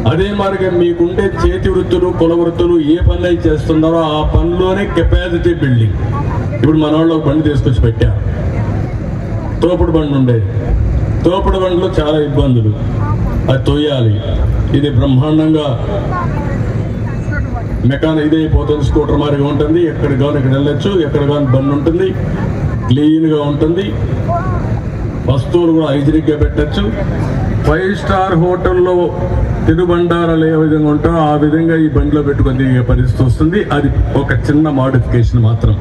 అదే మాదిరిగా మీకుండే చేతి వృత్తులు, కుల వృత్తులు ఏ పనులు అయితే చేస్తున్నారో ఆ పనిలోనే కెపాసిటీ బిల్డింగ్. ఇప్పుడు మన వాళ్ళు ఒక బండి తీసుకొచ్చి పెట్టారు. తోపుడు బండి ఉండేది. తోపుడు బండిలో చాలా ఇబ్బందులు, అది తొయ్యాలి. ఇది బ్రహ్మాండంగా ఇదైపోతుంది. స్కూటర్ మారిగా ఉంటుంది. ఎక్కడికి కానీ ఇక్కడ వెళ్ళచ్చు, ఎక్కడ కానీ బండి ఉంటుంది, క్లీన్గా ఉంటుంది. వస్తువులు కూడా హైజీనిక్గా పెట్టచ్చు. 5 స్టార్ హోటల్లో తినుబండారాలు ఏ విధంగా ఉంటారో ఆ విధంగా ఈ బండిలో పెట్టుకొని తిరిగే పరిస్థితి వస్తుంది. అది ఒక చిన్న మాడిఫికేషన్ మాత్రం.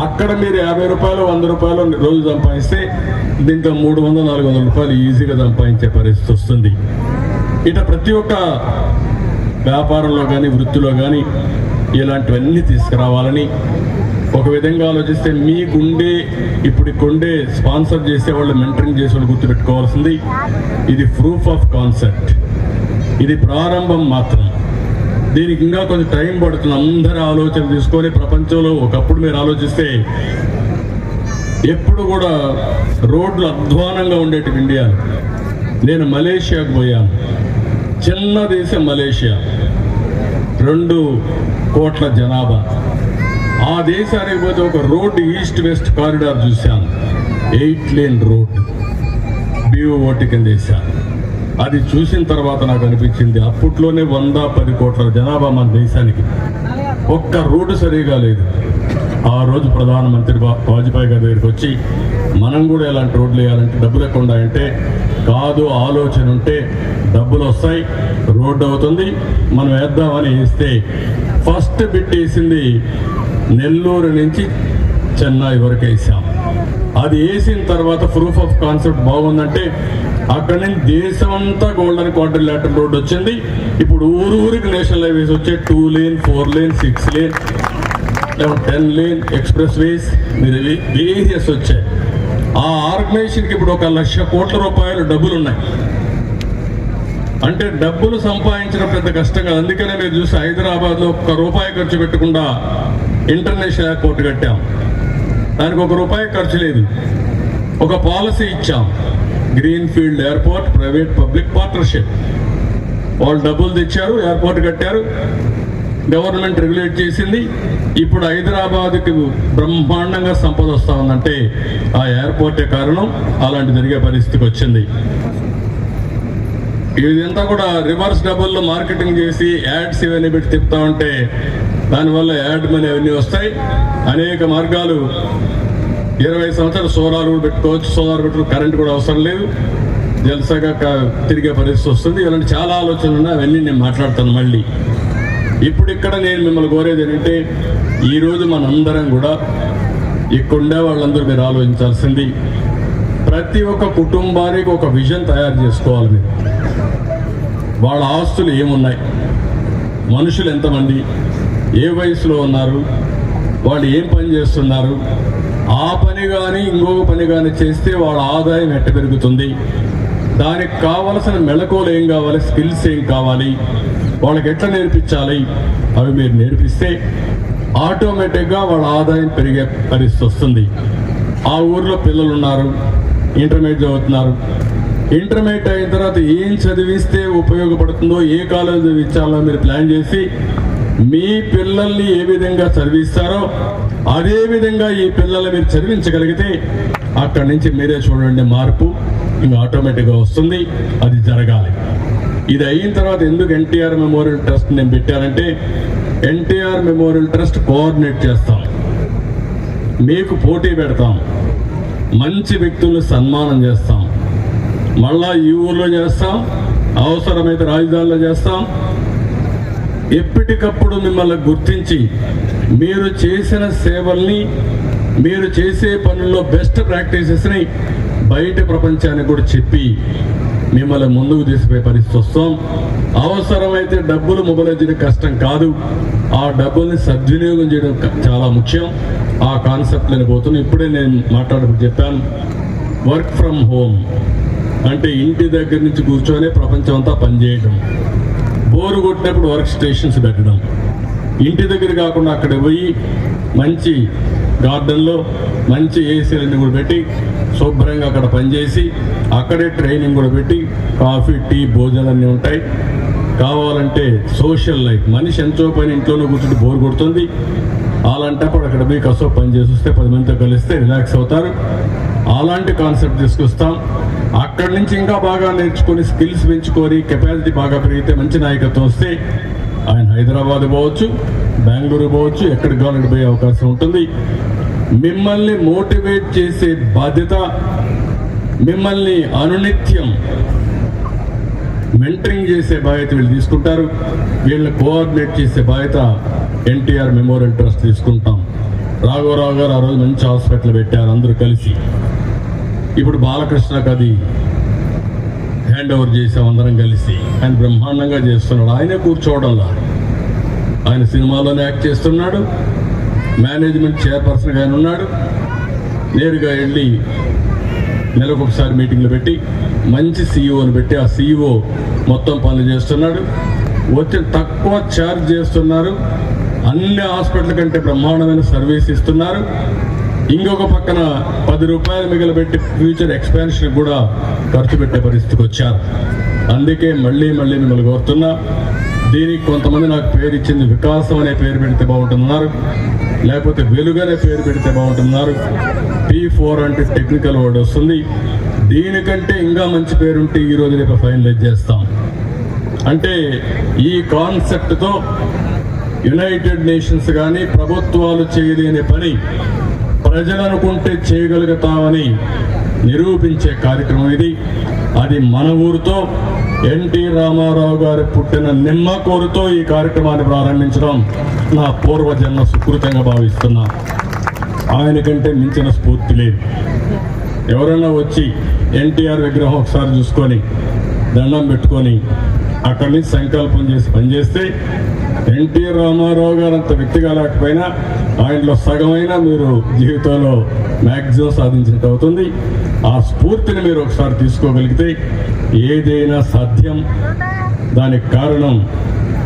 అక్కడ మీరు 50 రూపాయలు 100 రూపాయలు రోజు సంపాదిస్తే దీంట్లో 300-400 రూపాయలు ఈజీగా సంపాదించే పరిస్థితి వస్తుంది. ఇట్లా ప్రతి ఒక్క వ్యాపారంలో కానీ, వృత్తిలో కానీ ఇలాంటివన్నీ తీసుకురావాలని ఒక విధంగా ఆలోచిస్తే మీకుండే ఇప్పుడుకుండే స్పాన్సర్ చేసేవాళ్ళు, మెంటరింగ్ చేసేవాళ్ళు గుర్తుపెట్టుకోవాల్సింది ఇది ప్రూఫ్ ఆఫ్ కాన్సెప్ట్. ఇది ప్రారంభం మాత్రం. దీనికి ఇంకా కొంచెం టైం పడుతుంది. అందరూ ఆలోచన తీసుకొని ప్రపంచంలో ఒకప్పుడు మీరు ఆలోచిస్తే ఎప్పుడు కూడా రోడ్లు అధ్వానంగా ఉండేటి ఇండియాలో. నేను మలేషియాకు పోయాను. చిన్న దేశం మలేషియా, 2 కోట్ల జనాభా. ఆ దేశానికి పోతే ఒక రోడ్డు ఈస్ట్ వెస్ట్ కారిడార్ చూశాను. 8 లేన్ రోడ్ BOT కింద వేశాను. అది చూసిన తర్వాత నాకు అనిపించింది అప్పట్లోనే 110 కోట్ల జనాభా మన దేశానికి, ఒక్క రోడ్డు సరిగా లేదు. ఆ రోజు ప్రధానమంత్రి వాజ్పేయి గారి దగ్గరికి వచ్చి మనం కూడా ఇలాంటి రోడ్లు వేయాలంటే డబ్బులు ఎక్కువ ఉన్నాయంటే, కాదు ఆలోచన ఉంటే డబ్బులు వస్తాయి, రోడ్డు అవుతుంది, మనం వేద్దామని వేస్తే ఫస్ట్ బిట్ వేసింది నెల్లూరు నుంచి చెన్నై వరకు వేసాం. అది వేసిన తర్వాత ప్రూఫ్ ఆఫ్ కాన్సెప్ట్ బాగుందంటే అక్కడి నుంచి దేశం అంతా గోల్డెన్ క్వాడ్రిలేటరల్ రోడ్ వచ్చింది. ఇప్పుడు ఊరికి నేషనల్ హైవేస్ వచ్చే 2 lane 4 lane 6 lane 10 lane express వేస్ మీరు వేరియస్ వచ్చాయి. ఆ ఆర్గనైజేషన్కి ఇప్పుడు 1,00,000 కోట్ల రూపాయలు డబ్బులు ఉన్నాయి. అంటే డబ్బులు సంపాదించడం పెద్ద కష్టం కాదు. అందుకనే మీరు చూస్తే హైదరాబాద్లో ₹1 ఖర్చు పెట్టకుండా ఇంటర్నేషనల్ ఎయిర్పోర్ట్ కట్టాం. దానికి ₹1 ఖర్చు లేదు. ఒక పాలసీ ఇచ్చాం, green field airport private public partnership. వాళ్ళు డబ్బులు తెచ్చారు, ఎయిర్పోర్ట్ కట్టారు, గవర్నమెంట్ రెగ్యులేట్ చేసింది. ఇప్పుడు హైదరాబాద్కి బ్రహ్మాండంగా సంపద వస్తూ ఉందంటే ఆ ఎయిర్పోర్టే కారణం. అలాంటి జరిగే పరిస్థితికి వచ్చింది. ఇదంతా కూడా రివర్స్ డబుల్లో మార్కెటింగ్ చేసి యాడ్స్ ఇవన్నీ పెట్టి తిప్పుతా ఉంటే దానివల్ల యాడ్ మనీ అవన్నీ వస్తాయి. అనేక మార్గాలు 20 సంవత్సరాలు సోలార్ కూడా పెట్టుకోవచ్చు, సోలార్ పెట్టుకుని కరెంట్ కూడా అవసరం లేదు, జలసగా తిరిగే పరిస్థితి వస్తుంది. ఇలాంటి చాలా ఆలోచనలు ఉన్నాయి, అవన్నీ నేను మాట్లాడతాను మళ్ళీ. ఇప్పుడు ఇక్కడ నేను మిమ్మల్ని కోరేది ఏంటంటే ఈరోజు మనందరం కూడా ఇక్కడుండే వాళ్ళందరూ మీరు ఆలోచించాల్సింది, ప్రతి ఒక్క కుటుంబానికి ఒక విజన్ తయారు చేసుకోవాలి. మీరు వాళ్ళ ఆస్తులు ఏమున్నాయి, మనుషులు ఎంతమంది, ఏ వయసులో ఉన్నారు, వాళ్ళు ఏం పని చేస్తున్నారు, ఆ పని కానీ ఇంకొక పని కానీ చేస్తే వాళ్ళ ఆదాయం ఎట్ట పెరుగుతుంది, దానికి కావలసిన మెళకువలు ఏం కావాలి, స్కిల్స్ ఏం కావాలి, వాళ్ళకి ఎట్లా నేర్పించాలి, అవి మీరు నేర్పిస్తే ఆటోమేటిక్గా వాళ్ళ ఆదాయం పెరిగే పరిస్థితి వస్తుంది. ఆ ఊర్లో పిల్లలు ఉన్నారు, ఇంటర్మీడియట్ చదువుతున్నారు, ఇంటర్మీడియట్ అయిన తర్వాత ఏం చదివిస్తే ఉపయోగపడుతుందో, ఏ కాలేజ్ చదివించాలో మీరు ప్లాన్ చేసి మీ పిల్లల్ని ఏ విధంగా చదివిస్తారో అదే విధంగా ఈ పిల్లల్ని మీరు చదివించగలిగితే అక్కడి నుంచి మీరే చూడండి మార్పు ఇంకా ఆటోమేటిక్గా వస్తుంది. అది జరగాలి. ఇది అయిన తర్వాత ఎందుకు ఎన్టీఆర్ మెమోరియల్ ట్రస్ట్ నేను పెట్టానంటే, ఎన్టీఆర్ మెమోరియల్ ట్రస్ట్ కోఆర్డినేట్ చేస్తాం, మీకు పోటీ పెడతాం, మంచి వ్యక్తులను సన్మానం చేస్తాం, మళ్ళా ఈ ఊర్లో చేస్తాం, అవసరమైతే రాజధానిలో చేస్తాం. ఎప్పటికప్పుడు మిమ్మల్ని గుర్తించి మీరు చేసిన సేవల్ని, మీరు చేసే పనుల్లో బెస్ట్ ప్రాక్టీసెస్ని బయట ప్రపంచానికి కూడా చెప్పి మిమ్మల్ని ముందుకు తీసుకుపోయే పరిస్థితి వస్తాం. అవసరమైతే డబ్బులు మొబైల్ కష్టం కాదు, ఆ డబ్బుల్ని సద్వినియోగం చేయడం చాలా ముఖ్యం. ఆ కాన్సెప్ట్లని పోతున్నాం. ఇప్పుడే నేను మాట్లాడప్పుడు చెప్పాను, వర్క్ ఫ్రమ్ హోమ్ అంటే ఇంటి దగ్గర నుంచి కూర్చొని ప్రపంచం అంతా పనిచేయడం, బోరు కొట్టినప్పుడు వర్క్ స్టేషన్స్ పెట్టడం, ఇంటి దగ్గర కాకుండా అక్కడ పోయి మంచి గార్డెన్లో మంచి ఏసీలన్నీ కూడా పెట్టి శుభ్రంగా అక్కడ పనిచేసి అక్కడే ట్రైనింగ్ కూడా పెట్టి కాఫీ టీ భోజనాలన్నీ ఉంటాయి. కావాలంటే సోషల్ లైఫ్, మనిషి ఎంతో పని ఇంట్లోనే కూర్చుంటే బోర్ కొడుతుంది, అలాంటప్పుడు అక్కడ పోయి కసో పని చేసి వస్తే 10 మందితో కలిస్తే రిలాక్స్ అవుతారు. అలాంటి కాన్సెప్ట్ తీసుకొస్తాం. అక్కడి నుంచి ఇంకా బాగా నేర్చుకొని స్కిల్స్ పెంచుకొని కెపాసిటీ బాగా పెరిగితే మంచి నాయకత్వం వస్తే ఆయన హైదరాబాద్ పోవచ్చు, బెంగళూరు పోవచ్చు, ఎక్కడికి కావాలంటే పోయే అవకాశం ఉంటుంది. మిమ్మల్ని మోటివేట్ చేసే బాధ్యత, మిమ్మల్ని అనునిత్యం మెంటరింగ్ చేసే బాధ్యత వీళ్ళు తీసుకుంటారు. వీళ్ళని కోఆర్డినేట్ చేసే బాధ్యత ఎన్టీఆర్ మెమోరియల్ ట్రస్ట్ తీసుకుంటాం. రాఘవరావు గారు ఆ రోజు మంచి హాస్పిటల్ పెట్టారు అందరూ కలిసి. ఇప్పుడు బాలకృష్ణకు అది హ్యాండ్ ఓవర్ చేసాం అందరం కలిసి. ఆయన బ్రహ్మాండంగా చేస్తున్నాడు. ఆయనే కూర్చోవడంలా, ఆయన సినిమాలోనే యాక్ట్ చేస్తున్నాడు, మేనేజ్మెంట్ చైర్పర్సన్గా ఆయన ఉన్నాడు. నేరుగా వెళ్ళి నెలకు ఒకసారి మీటింగ్లు పెట్టి మంచి సీఈఓని పెట్టి ఆ సీఈఓ మొత్తం పనులు చేస్తున్నాడు. వచ్చి తక్కువ ఛార్జ్ చేస్తున్నారు, అన్ని హాస్పిటల్ కంటే బ్రహ్మాండమైన సర్వీస్ ఇస్తున్నారు. ఇంకొక పక్కన 10 రూపాయలు మిగిలిపెట్టి ఫ్యూచర్ ఎక్స్పాన్షన్ కూడా ఖర్చు పెట్టే పరిస్థితికి వచ్చారు. అందుకే మళ్ళీ మిమ్మల్ని కోరుతున్నా, దీనికి కొంతమంది నాకు పేరు ఇచ్చింది వికాసం అనే పేరు పెడితే బాగుంటున్నారు, లేకపోతే వెలుగు అనే పేరు పెడితే బాగుంటున్నారు. P4 అంటే టెక్నికల్ వర్డ్ వస్తుంది. దీనికంటే ఇంకా మంచి పేరుంటే ఈరోజు రేపు ఫైనలైజ్ చేస్తాం. అంటే ఈ కాన్సెప్ట్తో యునైటెడ్ నేషన్స్ కానీ ప్రభుత్వాలు చేయలేని పని ప్రజలు అనుకుంటే చేయగలుగుతామని నిరూపించే కార్యక్రమం ఇది. అది మన ఊరితో, ఎన్టీ రామారావు గారు పుట్టిన నిమ్మకూరుతో ఈ కార్యక్రమాన్ని ప్రారంభించడం నా పూర్వజన్మ సుకృతంగా భావిస్తున్నా. ఆయన కంటే మించిన స్ఫూర్తి లేదు. ఎవరైనా వచ్చి ఎన్టీఆర్ విగ్రహం ఒకసారి చూసుకొని దండం పెట్టుకొని అక్కడి నుంచి సంకల్పం చేసి పనిచేస్తే ఎన్టీ రామారావు గారు అంత వ్యక్తిగా లేకపోయినా ఆయనలో సగమైనా మీరు జీవితంలో మ్యాక్సిమం సాధించినట్టు అవుతుంది. ఆ స్ఫూర్తిని మీరు ఒకసారి తీసుకోగలిగితే ఏదైనా సాధ్యం. దానికి కారణం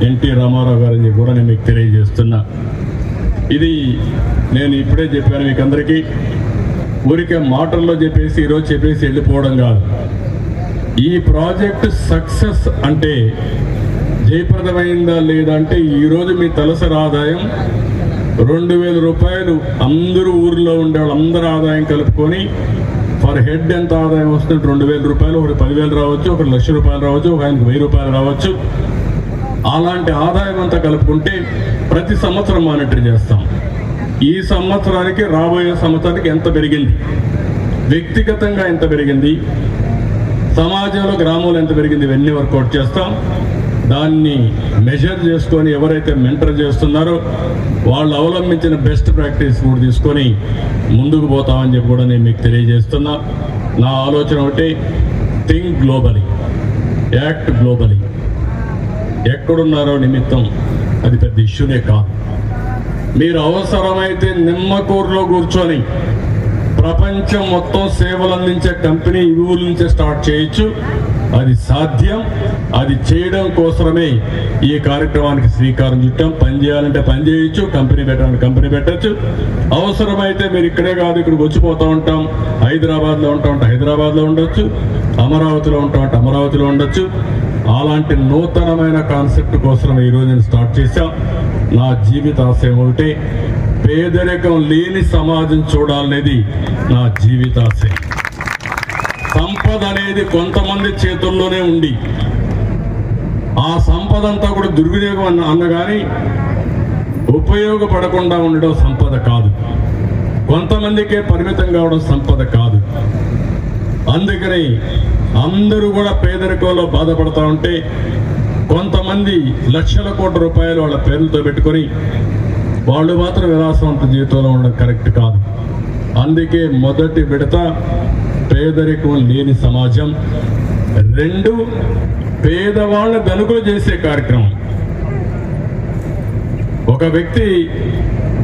ఎన్టీ రామారావు గారని కూడా నేను మీకు తెలియజేస్తున్నా. ఇది నేను ఇప్పుడే చెప్పాను మీకు అందరికీ. ఊరికే మాటల్లో చెప్పేసి ఈరోజు చెప్పేసి వెళ్ళిపోవడం కాదు. ఈ ప్రాజెక్ట్ సక్సెస్ అంటే జయప్రదమైందా లేదా అంటే ఈరోజు మీ తలసరి ఆదాయం 2000 రూపాయలు అందరూ ఊర్లో ఉండే వాళ్ళందరూ ఆదాయం కలుపుకొని పర్ హెడ్ ఎంత ఆదాయం వస్తుంది? 2,000 రూపాయలు, ఒకటి 10,000 రావచ్చు, ఒకటి 1,00,000 రూపాయలు రావచ్చు, ఒక ఆయనకు 1,000 రూపాయలు రావచ్చు. అలాంటి ఆదాయం అంతా కలుపుకుంటే ప్రతి సంవత్సరం మానిటర్ చేస్తాం. ఈ సంవత్సరానికి రాబోయే సంవత్సరానికి ఎంత పెరిగింది, వ్యక్తిగతంగా ఎంత పెరిగింది, సమాజంలో గ్రామంలో ఎంత పెరిగింది, ఇవన్నీ వర్కౌట్ చేస్తాం. దాన్ని మెజర్ చేసుకొని ఎవరైతే మెంటర్ చేస్తున్నారో వాళ్ళు అవలంబించిన బెస్ట్ ప్రాక్టీస్ కూడా తీసుకొని ముందుకు పోతామని చెప్పి కూడా నేను మీకు తెలియజేస్తున్నా. నా ఆలోచన ఒకటి, థింక్ గ్లోబలీ, యాక్ట్ గ్లోబలీ. ఎక్కడున్నారో నిమిత్తం అది పెద్ద ఇష్యూనే కాదు. మీరు అవసరమైతే నిమ్మకూరులో కూర్చొని ప్రపంచం మొత్తం సేవలు అందించే కంపెనీ ఈ ఊరు నుంచే స్టార్ట్ చేయొచ్చు. అది సాధ్యం. అది చేయడం కోసమే ఈ కార్యక్రమానికి శ్రీకారం చుట్టాం. పని చేయాలంటే పని చేయొచ్చు, కంపెనీ పెట్టాలంటే కంపెనీ పెట్టచ్చు. అవసరమైతే మీరు ఇక్కడే కాదు, ఇక్కడికి వచ్చిపోతూ ఉంటాం. హైదరాబాద్లో ఉంటామంటే హైదరాబాద్లో ఉండొచ్చు, అమరావతిలో ఉంటామంటే అమరావతిలో ఉండొచ్చు. అలాంటి నూతనమైన కాన్సెప్ట్ కోసం ఈరోజు నేను స్టార్ట్ చేశాం. నా జీవిత ఆశయం ఒకటే, పేదరికం లేని సమాజం చూడాలనేది నా జీవితాశయం. సంపద అనేది కొంతమంది చేతుల్లోనే ఉండి ఆ సంపద అంతా కూడా దుర్వినియోగం అన్నగాని ఉపయోగపడకుండా ఉండడం సంపద కాదు. కొంతమందికే పరిమితం కావడం సంపద కాదు. అందుకని అందరూ కూడా పేదరికంలో బాధపడతా ఉంటే కొంతమంది లక్షల కోట్ల రూపాయలు వాళ్ళ పేర్లతో పెట్టుకొని వాళ్ళు మాత్రం విలాసవంత జీవితంలో ఉండడం కరెక్ట్ కాదు. అందుకే మొదటి విడత పేదరికం లేని సమాజం, 2 పేదవాళ్ళ ధనుకులు చేసే కార్యక్రమం. ఒక వ్యక్తి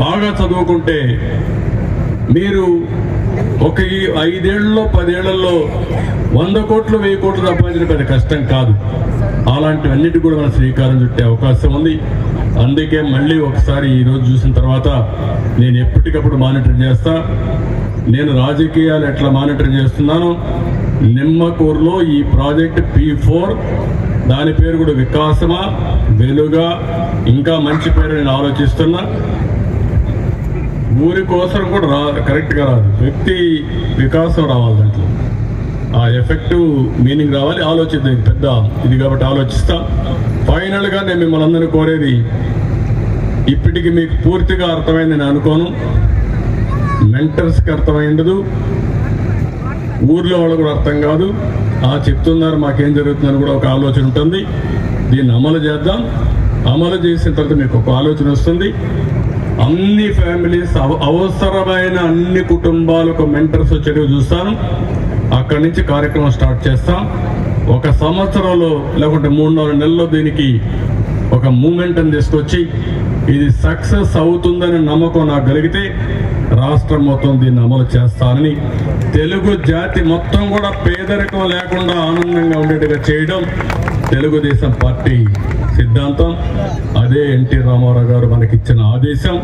బాగా చదువుకుంటే మీరు ఒక 5 ఏళ్లలో 10 ఏళ్లలో 100 కోట్లు 1000 కోట్లు సంపాదించడం పెద్ద కష్టం కాదు. అలాంటివన్నిటి కూడా మనం శ్రీకారం చుట్టే అవకాశం ఉంది. అందుకే మళ్ళీ ఒకసారి ఈరోజు చూసిన తర్వాత నేను ఎప్పటికప్పుడు మానిటర్ చేస్తా. నేను రాజకీయాలు ఎట్లా మానిటర్ చేస్తున్నాను, నిమ్మకూరులో ఈ ప్రాజెక్ట్ P4 దాని పేరు కూడా వికాసమా వెలుగా ఇంకా మంచి పేరు నేను ఆలోచిస్తున్నా. ఊరి కోసం కూడా కరెక్ట్గా రాదు, వ్యక్తి వికాసం రావాలి, దాంట్లో ఆ ఎఫెక్టివ్ మీనింగ్ రావాలి. ఆలోచిద్దాం, పెద్ద ఇది కాబట్టి ఆలోచిస్తాం. ఫైనల్గా నేను మిమ్మల్ని అందరినీ కోరేది, ఇప్పటికి మీకు పూర్తిగా అర్థమైంది నేను అనుకోను, మెంటర్స్కి అర్థమైండదు, ఊర్లో వాళ్ళు కూడా అర్థం కాదు. చెప్తున్నారు మాకేం జరుగుతుందని కూడా ఒక ఆలోచన ఉంటుంది. దీన్ని అమలు చేద్దాం. అమలు చేసిన తర్వాత మీకు ఒక ఆలోచన వస్తుంది. అన్ని ఫ్యామిలీస్, అవసరమైన అన్ని కుటుంబాలకు మెంటర్స్ వచ్చేటివి చూస్తాను. అక్కడి నుంచి కార్యక్రమం స్టార్ట్ చేస్తాం. 1 సంవత్సరంలో లేకుంటే 3-4 నెలల్లో దీనికి ఒక మూమెంట్ అని తీసుకొచ్చి ఇది సక్సెస్ అవుతుందని నమ్మకం నాకు కలిగితే రాష్ట్రం మొత్తం దీన్ని అమలు చేస్తానని, తెలుగు జాతి మొత్తం కూడా పేదరికం లేకుండా ఆనందంగా ఉండేట్టుగా చేయడం తెలుగుదేశం పార్టీ సిద్ధాంతం. అదే ఎన్టీ రామారావు గారు మనకిచ్చిన ఆదేశం.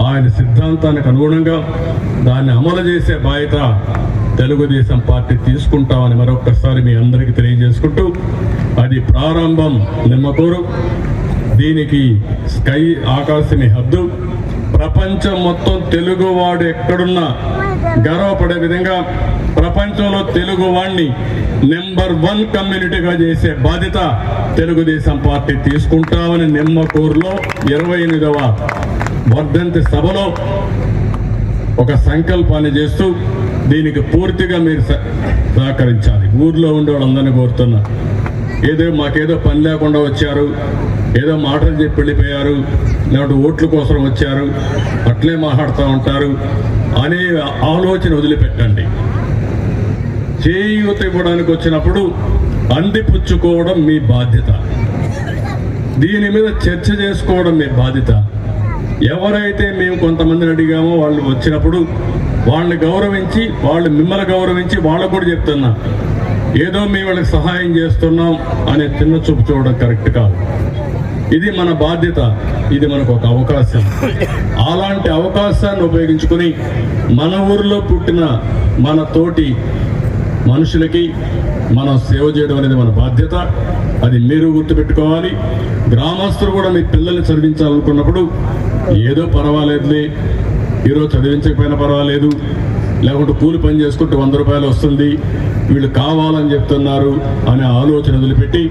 ఆయన సిద్ధాంతానికి అనుగుణంగా దాన్ని అమలు చేసే బాధ్యత తెలుగుదేశం పార్టీ తీసుకుంటామని మరొకసారి మీ అందరికీ తెలియజేసుకుంటూ, అది ప్రారంభం నిమ్మకూరు. దీనికి స్కై ఆకాశమి హద్దు. ప్రపంచం మొత్తం తెలుగువాడు ఎక్కడున్నా గర్వపడే విధంగా ప్రపంచంలో తెలుగువాడిని నెంబర్ 1 కమ్యూనిటీగా చేసే బాధ్యత తెలుగుదేశం పార్టీ తీసుకుంటామని నిమ్మకూరులో 28వ వర్ధంతి సభలో ఒక సంకల్పాన్ని చేస్తూ దీనికి పూర్తిగా మీరు సహకరించాలి. ఊర్లో ఉండే వాళ్ళందరినీ కోరుతున్నా, మాకేదో పని లేకుండా వచ్చారు, ఏదో మాటలు చెప్పి వెళ్ళిపోయారు, లేకపోతే ఓట్ల కోసం వచ్చారు, అట్లే మాట్లాడుతూ ఉంటారు అనే ఆలోచన వదిలిపెట్టండి. చేయూత ఇవ్వడానికి వచ్చినప్పుడు అందిపుచ్చుకోవడం మీ బాధ్యత. దీని మీద చర్చ చేసుకోవడం మీ బాధ్యత. ఎవరైతే మేము కొంతమందిని అడిగామో వాళ్ళు వచ్చినప్పుడు వాళ్ళని గౌరవించి, వాళ్ళు మిమ్మల్ని గౌరవించి వాళ్ళకు కూడా చెప్తున్నా, ఏదో మేము వాళ్ళకి సహాయం చేస్తున్నాం అనే చిన్న చూపు చూడడం కరెక్ట్ కాదు. ఇది మన బాధ్యత, ఇది మనకు ఒక అవకాశం. అలాంటి అవకాశాన్ని ఉపయోగించుకొని మన ఊరిలో పుట్టిన మన తోటి మనుషులకి మనం సేవ చేయడం అనేది మన బాధ్యత. అది మీరు గుర్తుపెట్టుకోవాలి. గ్రామస్తులు కూడా మీ పిల్లల్ని చదివించాలనుకున్నప్పుడు ఏదో పర్వాలేదులే, ఈరోజు చదివించకపోయినా పర్వాలేదు, లేకుంటే కూలి పని చేసుకుంటే 100 రూపాయలు వస్తుంది, వీళ్ళు కావాలని చెప్తున్నారు అనే ఆలోచన వదిలిపెట్టి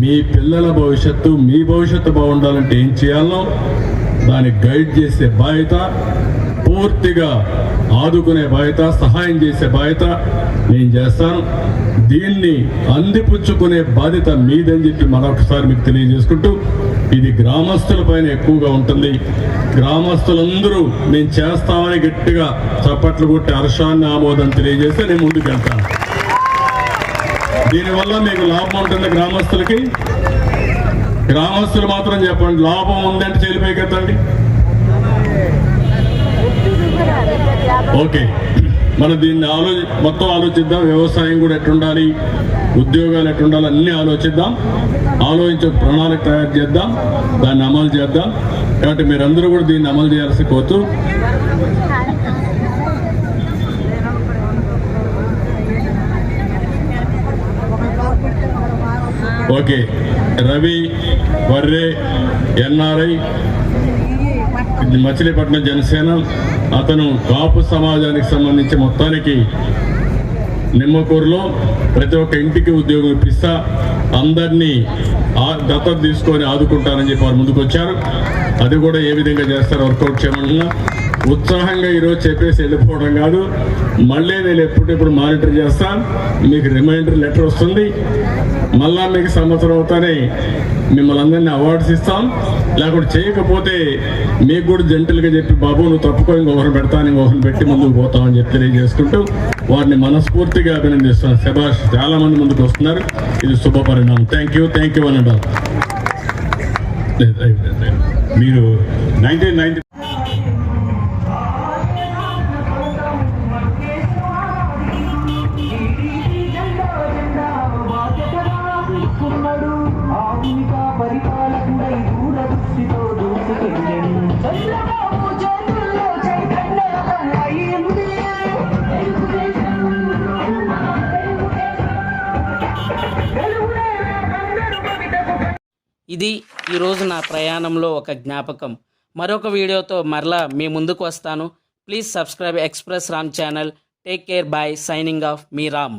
మీ పిల్లల భవిష్యత్తు, మీ భవిష్యత్తు బాగుండాలంటే ఏం చేయాలో దాన్ని గైడ్ చేసే బాధ్యత, పూర్తిగా ఆదుకునే బాధ్యత, సహాయం చేసే బాధ్యత నేను చేస్తాను. దీన్ని అందిపుచ్చుకునే బాధ్యత మీదని చెప్పి మరొకసారి మీకు తెలియజేసుకుంటూ, ఇది గ్రామస్తులపైన ఎక్కువగా ఉంటుంది. గ్రామస్తులందరూ నేను చేస్తామని గట్టిగా చప్పట్లు కొట్టి హర్షాన్ని ఆమోదం తెలియజేస్తే నేను ముందుకు వెళ్తాను. దీనివల్ల మీకు లాభం ఉంటుంది గ్రామస్తులకి. గ్రామస్తులు మాత్రం చెప్పండి, లాభం ఉందంటే చెల్లిపోయికెత్తండి. ఓకే, మనం దీన్ని మొత్తం ఆలోచిద్దాం. వ్యవసాయం కూడా ఎట్లుండాలి, ఉద్యోగాలు ఎట్లుండాలి అన్నీ ఆలోచిద్దాం. ఆలోచించి ప్రణాళిక తయారు చేద్దాం, దాన్ని అమలు చేద్దాం. కాబట్టి మీరందరూ కూడా దీన్ని అమలు చేయాల్సి కోరుతూ, ఓకే, రవి వర్రే ఎన్ఆర్ఐ మచిలీపట్నం జనసేన, అతను కాపు సమాజానికి సంబంధించి మొత్తానికి నిమ్మకూరులో ప్రతి ఒక్క ఇంటికి ఉద్యోగం ఇప్పిస్తా, అందరినీ దత్తత తీసుకొని ఆదుకుంటారని చెప్పి వారు ముందుకు వచ్చారు. అది కూడా ఏ విధంగా చేస్తారో వర్కౌట్ చేయమంటున్నా. ఉత్సాహంగా ఈరోజు చెప్పేసి వెళ్ళిపోవడం కాదు, మళ్ళీ నేను ఎప్పుడెప్పుడు మానిటర్ చేస్తాను. మీకు రిమైండర్ లెటర్ వస్తుంది. మళ్ళా మీకు సంవత్సరం అవుతానే మిమ్మల్ని అందరినీ అవార్డ్స్ ఇస్తాం. లేకపోతే చేయకపోతే మీకు కూడా జంటలుగా చెప్పి, బాబు నువ్వు తప్పుకో, ఇంకొకరిని పెడతాను, ఇంకొకరిని పెట్టి ముందుకు పోతామని చెప్పి తెలియజేసుకుంటూ వారిని మనస్ఫూర్తిగా అభినందిస్తున్నాను. శభాష్, చాలా మంది ముందుకు వస్తున్నారు. ఇది శుభ పరిణామం. థ్యాంక్ యూ అనండి. మీరు 1990 ఇది ఈరోజు నా ప్రయాణంలో ఒక జ్ఞాపకం. మరొక వీడియోతో మరలా మీ ముందుకు వస్తాను. Please subscribe express Ram channel. Take care. By. Signing off me Ram.